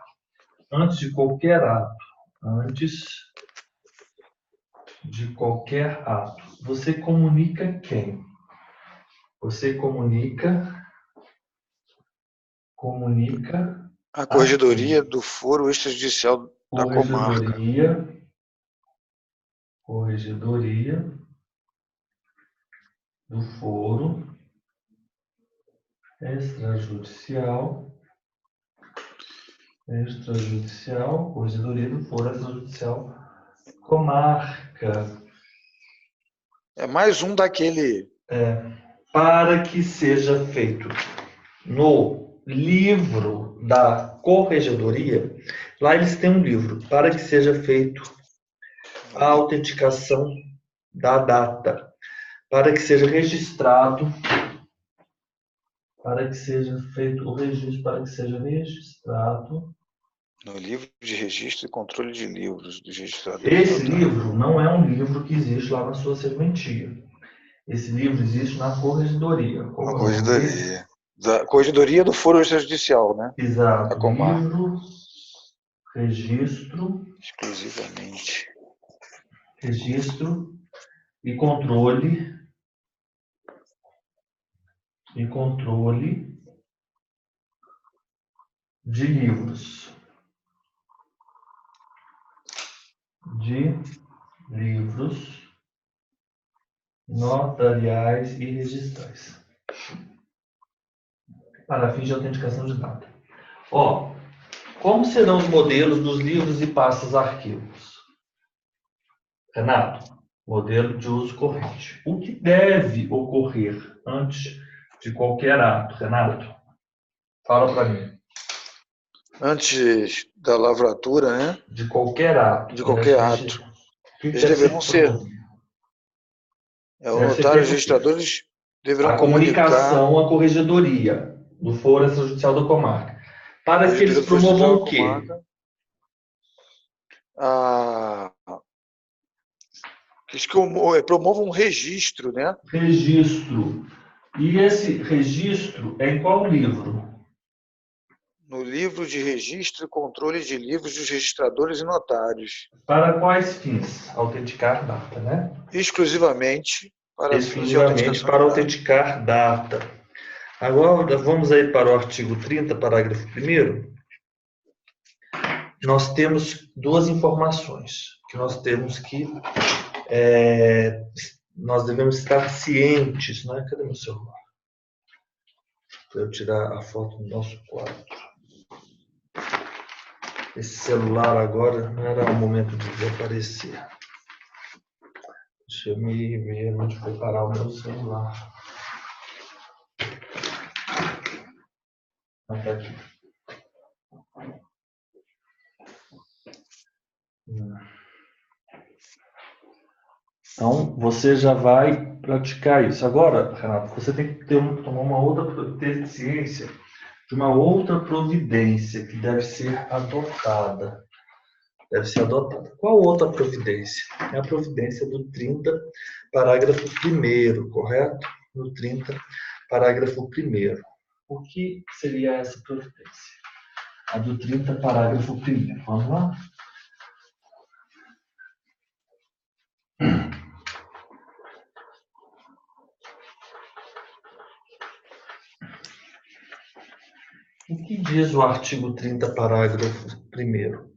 antes de qualquer ato. Antes de qualquer ato. Você comunica quem? Você comunica a corregedoria do foro extrajudicial da comarca. Corregedoria do foro extrajudicial, corregedoria do foro extrajudicial, comarca. É mais um daquele. Para que seja feito no livro da corregedoria, lá eles têm um livro, para que seja feito a autenticação da data, para que seja registrado, para que seja feito o registro, para que seja registrado No livro de registro e controle de livros dos registradores. Esse livro não é um livro que existe lá na sua serventia. Esse livro existe na corregedoria. Na corregedoria. Da corregedoria do Foro Extrajudicial, né? Exato. Livro, registro. Exclusivamente. Registro e controle. De livros. Notariais e registrais. Para fins de autenticação de data. Como serão os modelos dos livros e pastas arquivos? Renato, modelo de uso corrente. O que deve ocorrer antes de qualquer ato, Renato? Fala para mim. Antes da lavratura, né? De qualquer ato. De qualquer ato. Eles deverão ser. O notário e os registradores deverão comunicar. A comunicação à corregedoria do Foro Extrajudicial da Comarca. Para que eles promovam o quê? Eles promovam um registro, né? Registro. E esse registro é em qual livro? No livro de registro e controle de livros dos registradores e notários. Para quais fins? Autenticar data, né? Exclusivamente para autenticar data. Agora vamos aí para o artigo 30, parágrafo 1º. Nós temos duas informações que nós temos que nós devemos estar cientes, né? Cadê meu celular? Para eu tirar a foto do nosso quadro. Esse celular agora não era o momento de desaparecer. Deixa eu me ver onde foi parar o meu celular. Está aqui. Então, você já vai praticar isso. Agora, Renato, você tem que tomar ter ciência de uma outra providência que deve ser adotada. Qual outra providência? É a providência do 30, parágrafo 1º, correto? No 30, parágrafo 1º. O que seria essa providência? A do 30, parágrafo 1º. Vamos lá? O que diz o artigo 30, parágrafo 1º?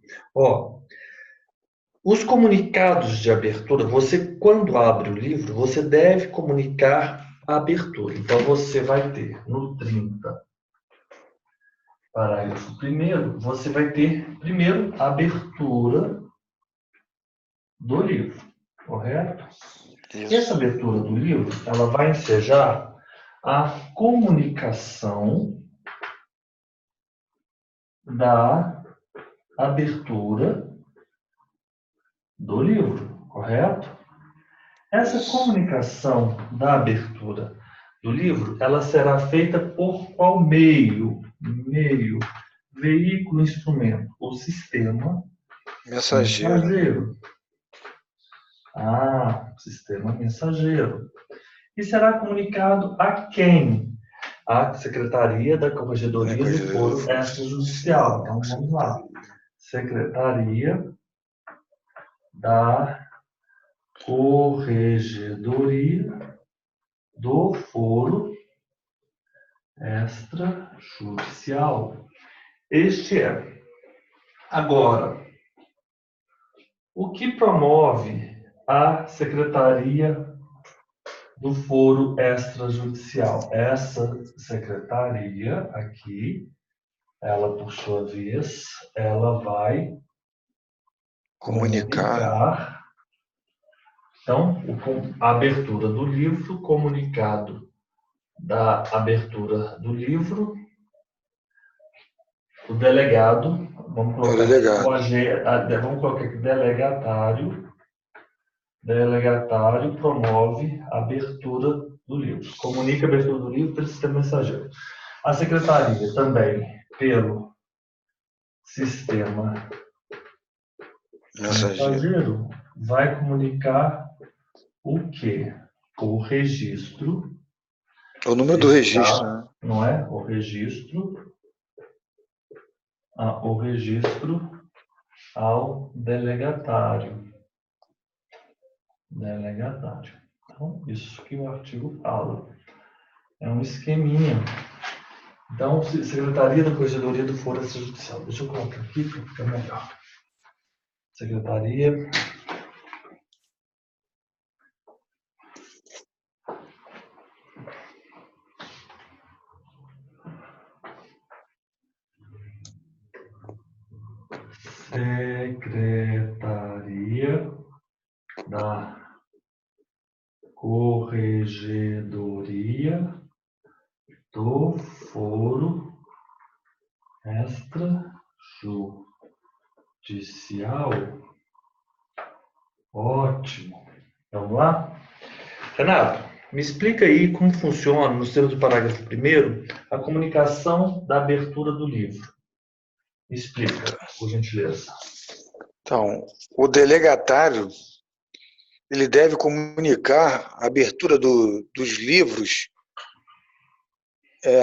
Os comunicados de abertura, você, quando abre o livro, você deve comunicar a abertura. Então, você vai ter no 30, parágrafo 1º, você vai ter, primeiro, a abertura do livro, correto? Isso. Essa abertura do livro, ela vai ensejar a comunicação da abertura do livro, correto? Essa comunicação da abertura do livro, ela será feita por qual meio? Veículo, instrumento, ou sistema mensageiro. Sistema mensageiro. E será comunicado a quem? A Secretaria da Corregedoria do Foro Extrajudicial. Então, vamos lá. Secretaria da Corregedoria do Foro Extrajudicial. Este é. Agora, o que promove a Secretaria do Foro Extrajudicial? Essa secretaria aqui, ela, por sua vez, ela vai comunicar. Então, a abertura do livro, comunicado da abertura do livro, o delegado, vamos colocar aqui, delegatário promove a abertura do livro, comunica a abertura do livro pelo sistema mensageiro. A secretaria também, pelo sistema Mensageiro. mensageiro vai comunicar o quê? O registro. O número do registro, né? Não é? O registro. O registro ao delegatário. Delegatário. Então, isso que o artigo fala. É um esqueminha. Então, Secretaria da Corregedoria do Foro Extrajudicial. Deixa eu colocar aqui para ficar melhor. Secretaria da Corregedoria do Foro Extrajudicial. Ótimo. Vamos lá? Renato, me explica aí como funciona, nos termos do parágrafo 1º, a comunicação da abertura do livro. Me explica, por gentileza. Então, o delegatário ele deve comunicar a abertura dos livros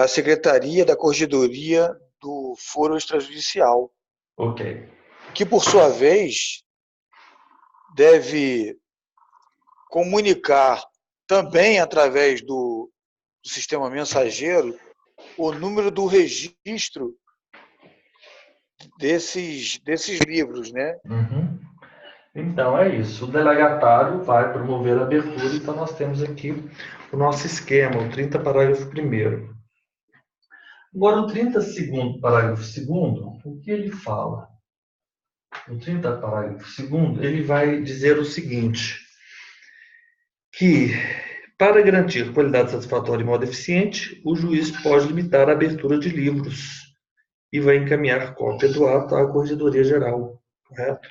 à Secretaria da Corregedoria do Foro Extrajudicial. Ok. Que, por sua vez, deve comunicar também através do sistema mensageiro o número do registro desses livros, né? Uhum. Então, é isso. O delegatário vai promover a abertura, então nós temos aqui o nosso esquema, o 30, parágrafo 1º. Agora, o 30, parágrafo 2º, o que ele fala? O 30, parágrafo 2º, ele vai dizer o seguinte, que, para garantir qualidade satisfatória e modo eficiente, o juiz pode limitar a abertura de livros e vai encaminhar cópia do ato à Corregedoria Geral, correto?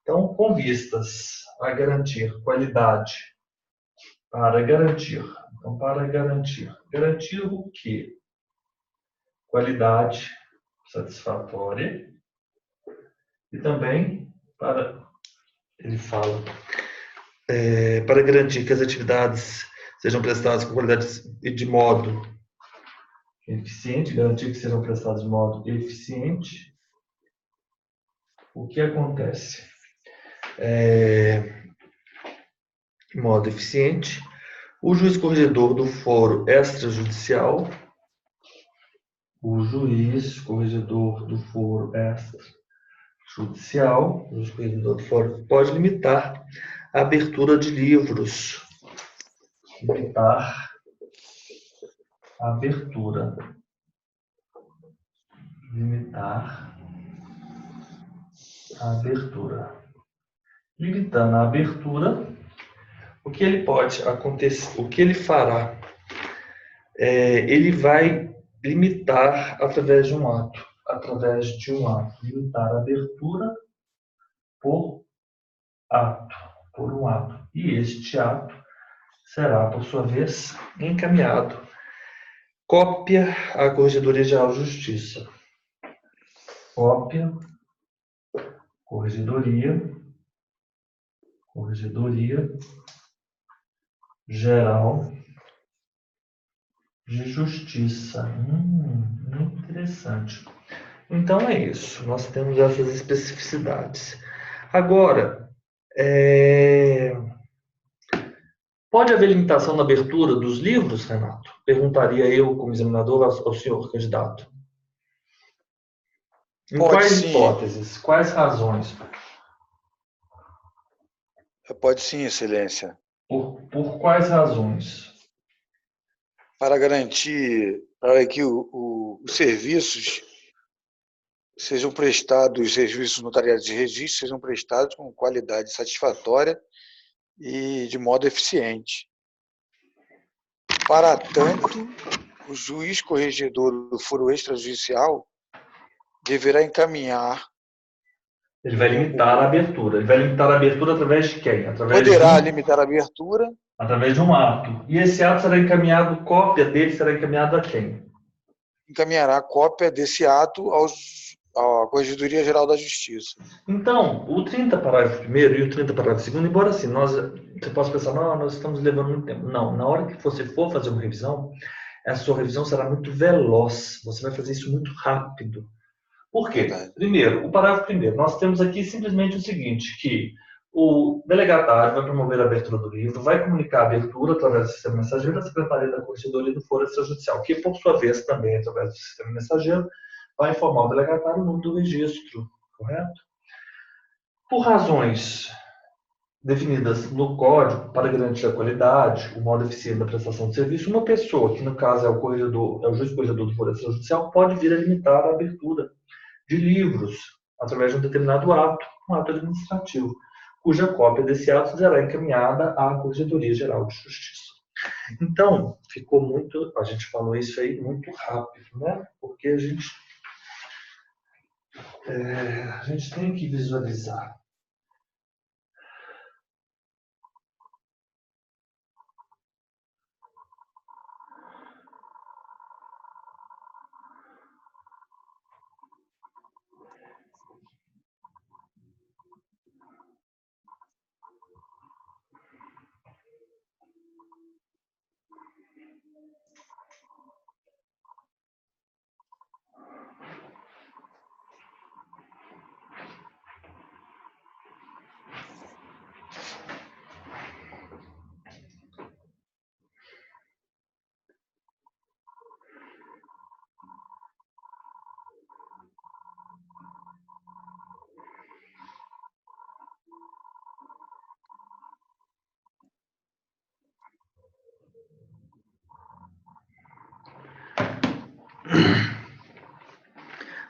Então, com vistas a garantir qualidade, garantir o quê? Qualidade satisfatória e também ele fala, para garantir que as atividades sejam prestadas com qualidade e de modo eficiente, garantir que sejam prestadas de modo eficiente, o que acontece? Modo eficiente, o juiz corregedor do foro extrajudicial, pode limitar a abertura de livros. Limitar a abertura. Limitando a abertura, o que ele pode acontecer, o que ele fará? Ele vai limitar através de um ato. Limitar a abertura por um ato. E este ato será, por sua vez, encaminhado. Cópia à Corregedoria Geral de Justiça. Cópia, Corregedoria Geral de Justiça. Muito interessante. Então é isso. Nós temos essas especificidades. Agora, pode haver limitação na abertura dos livros, Renato? Perguntaria eu, como examinador, ao senhor candidato. Em quais hipóteses? Quais razões? Pode sim, Excelência. Por quais razões? Para garantir que os serviços sejam prestados, os serviços notariais de registro sejam prestados com qualidade satisfatória e de modo eficiente. Para tanto, o juiz corregedor do foro extrajudicial deverá encaminhar. Ele vai limitar a abertura. Ele vai limitar a abertura através de quem? Limitar a abertura. Através de um ato. E esse ato será encaminhado, cópia dele será encaminhada a quem? Encaminhará a cópia desse ato à Corregedoria Geral da Justiça. Então, o 30 parágrafo primeiro e o 30 parágrafo segundo, embora assim, você possa pensar, não, nós estamos levando muito tempo. Não, na hora que você for fazer uma revisão, a sua revisão será muito veloz. Você vai fazer isso muito rápido. Por quê? Verdade. Primeiro, o parágrafo primeiro. Nós temos aqui simplesmente o seguinte, que o delegatário vai promover a abertura do livro, vai comunicar a abertura através do sistema mensageiro da Secretaria da Corregedoria do Foro Extrajudicial, que, por sua vez, também, através do sistema mensageiro, vai informar o delegatário o número do registro, correto? Por razões definidas no código para garantir a qualidade, o modo eficiente da prestação de serviço, uma pessoa, que no caso é o juiz corregedor do Foro Extrajudicial, pode vir a limitar a abertura de livros através de um determinado ato, um ato administrativo, cuja cópia desse ato será encaminhada à Corregedoria Geral de Justiça. Então, ficou muito, a gente falou isso aí muito rápido, né? Porque a gente tem que visualizar.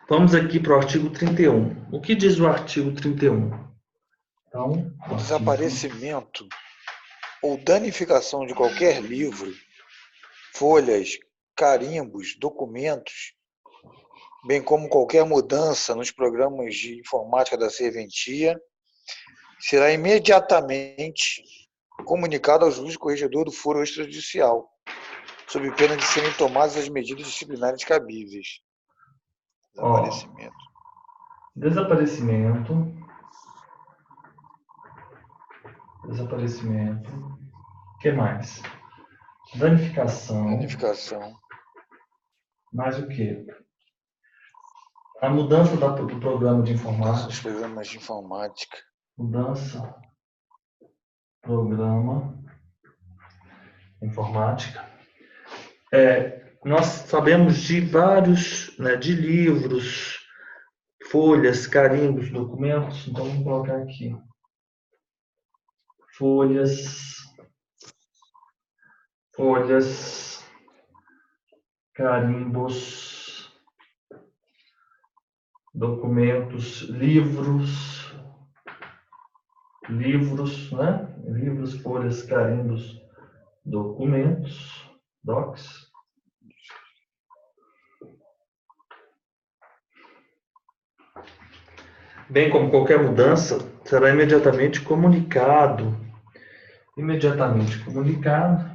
Vamos aqui para o artigo 31. O que diz o artigo 31? Então, O desaparecimento ou danificação de qualquer livro, folhas, carimbos, documentos, bem como qualquer mudança nos programas de informática da serventia, será imediatamente comunicado ao juiz corregedor do foro extrajudicial, sob pena de serem tomadas as medidas disciplinares cabíveis. Desaparecimento. Desaparecimento. O que mais? Danificação. Mais o quê? A mudança do programa de informática. Dos programas de informática. Mudança. Programa. Informática. Nós sabemos de vários, né, de livros, folhas, carimbos, documentos. Então, vamos colocar aqui. Folhas, carimbos, documentos, livros, né? Livros, folhas, carimbos, documentos, docs. Bem como qualquer mudança, será imediatamente comunicado. Imediatamente comunicado.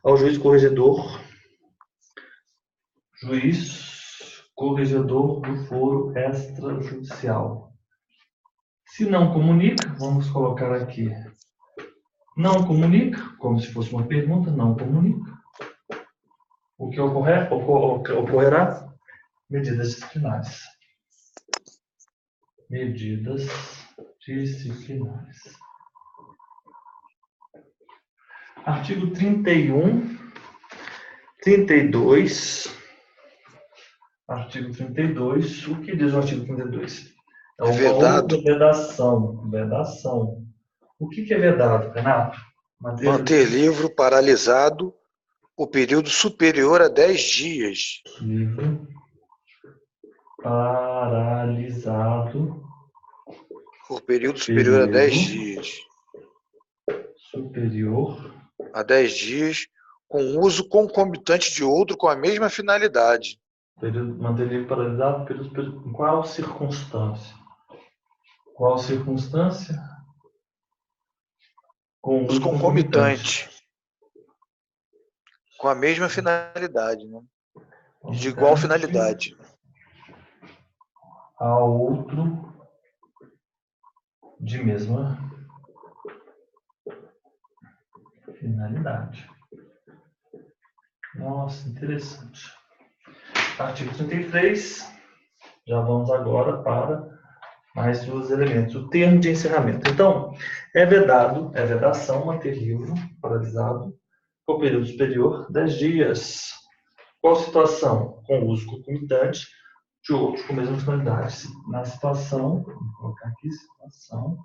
Ao juiz corregedor do foro extrajudicial. Se não comunica, vamos colocar aqui, não comunica, como se fosse uma pergunta, não comunica. O que ocorrerá? Medidas disciplinares. Artigo 31, 32. Artigo 32. O que diz o artigo 32? É uma outra vedação. O que é vedado, Renato? Manter livro paralisado por período superior a 10 dias. Livro paralisado por período superior a 10 dias. Superior a 10 dias, com uso concomitante de outro com a mesma finalidade. Manter paralisado período. Em qual circunstância? Qual circunstância? Com Uso uso concomitante. Com a mesma finalidade, né? De igual finalidade. A outro de mesma finalidade. Nossa, interessante. Artigo 33. Já vamos agora para mais dois elementos. O termo de encerramento. Então, é vedação manter livro paralisado por período superior 10 dias. Qual situação? Com uso concomitante de outros com a mesma finalidade. Na situação, vou colocar aqui, situação,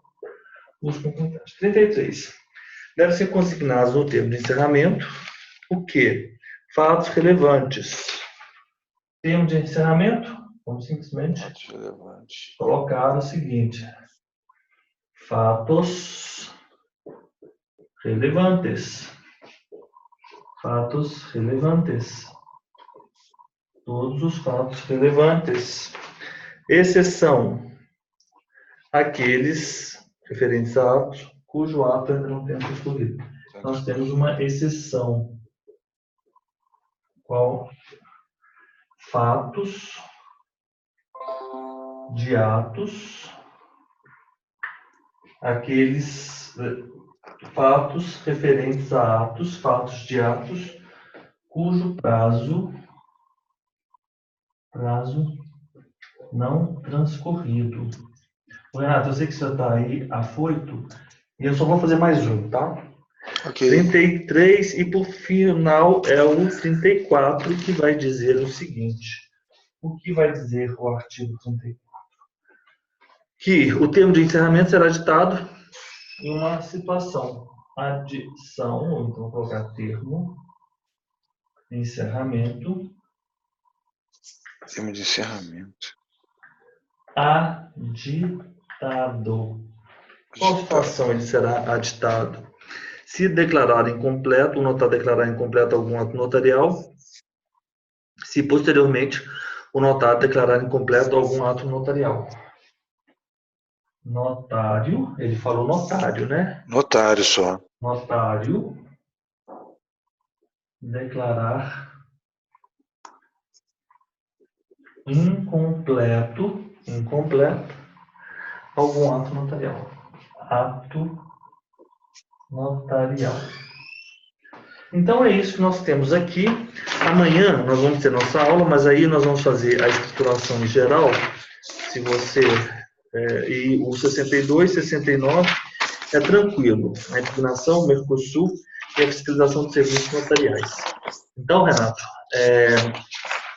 uso concomitante. 33. Deve ser consignados no termo de encerramento o quê? Fatos relevantes. Termo de encerramento, vamos simplesmente colocar o seguinte: fatos relevantes. Fatos relevantes. Todos os fatos relevantes. Exceção aqueles referentes a atos cujo ato ainda não tenha transcorrido. Nós temos uma exceção. Qual? Fatos de atos, aqueles fatos referentes a atos, fatos de atos, cujo prazo não transcorrido. Renato, eu sei que você está aí afoito, e eu só vou fazer mais um, tá? Ok. 33, e por final é o 34, que vai dizer o seguinte. O que vai dizer o artigo 34? Que o termo de encerramento será ditado em uma situação. Adição, ou então vou colocar termo, encerramento. Termo de encerramento. Aditado. Qual situação ele será aditado? Se declarar incompleto, o notário declarar incompleto algum ato notarial. Se posteriormente o notário declarar incompleto algum ato notarial. Notário, ele falou notário, né? Notário só. Notário declarar incompleto algum ato notarial. Ato notarial. Então é isso que nós temos aqui. Amanhã nós vamos ter nossa aula, mas aí nós vamos fazer a escrituração em geral. Se você e o 62, 69 é tranquilo. A impugnação, o Mercosul e a fiscalização de serviços notariais. Então, Renato,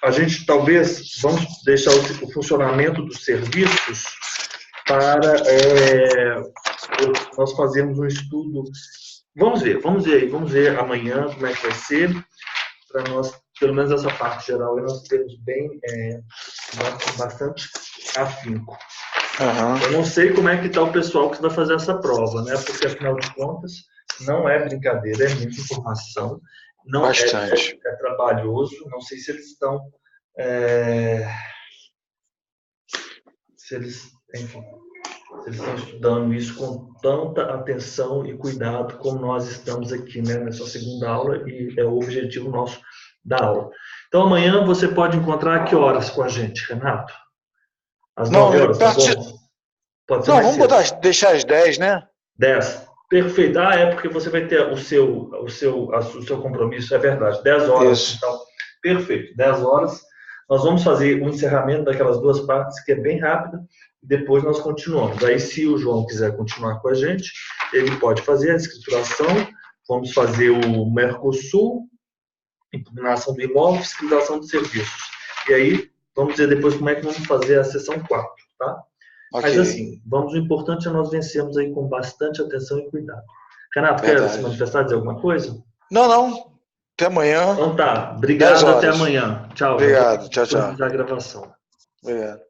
a gente talvez vamos deixar o funcionamento dos serviços para nós fazermos um estudo. Vamos ver amanhã como é que vai ser, para nós, pelo menos essa parte geral, nós temos bastante afinco. Uhum. Eu não sei como é que está o pessoal que vai fazer essa prova, né? Porque afinal de contas não é brincadeira, é muita informação, não Bastante. é trabalhoso. Não sei se eles estão, enfim, se eles estão estudando isso com tanta atenção e cuidado como nós estamos aqui, né, nessa segunda aula, e é o objetivo nosso da aula. Então, amanhã você pode encontrar a que horas com a gente, Renato? Às 9 horas, tá bom? Pode ser mais cedo. Deixar às 10, né? 10. Perfeito. É porque você vai ter o seu compromisso, é verdade. 10 horas. Isso. Então, perfeito. 10 horas. Nós vamos fazer o encerramento daquelas duas partes, que é bem rápido, e depois nós continuamos. Aí, se o João quiser continuar com a gente, ele pode fazer a escrituração, vamos fazer o Mercosul, impugnação do imóvel, fiscalização de serviços. E aí, vamos ver depois como é que vamos fazer a sessão 4, tá? Okay. Mas assim, o importante é nós vencermos aí com bastante atenção e cuidado. Renato, quer se manifestar, dizer alguma coisa? Não. Até amanhã. Então tá. Obrigado, até amanhã. Tchau. Obrigado. Tchau. A gravação. Obrigado.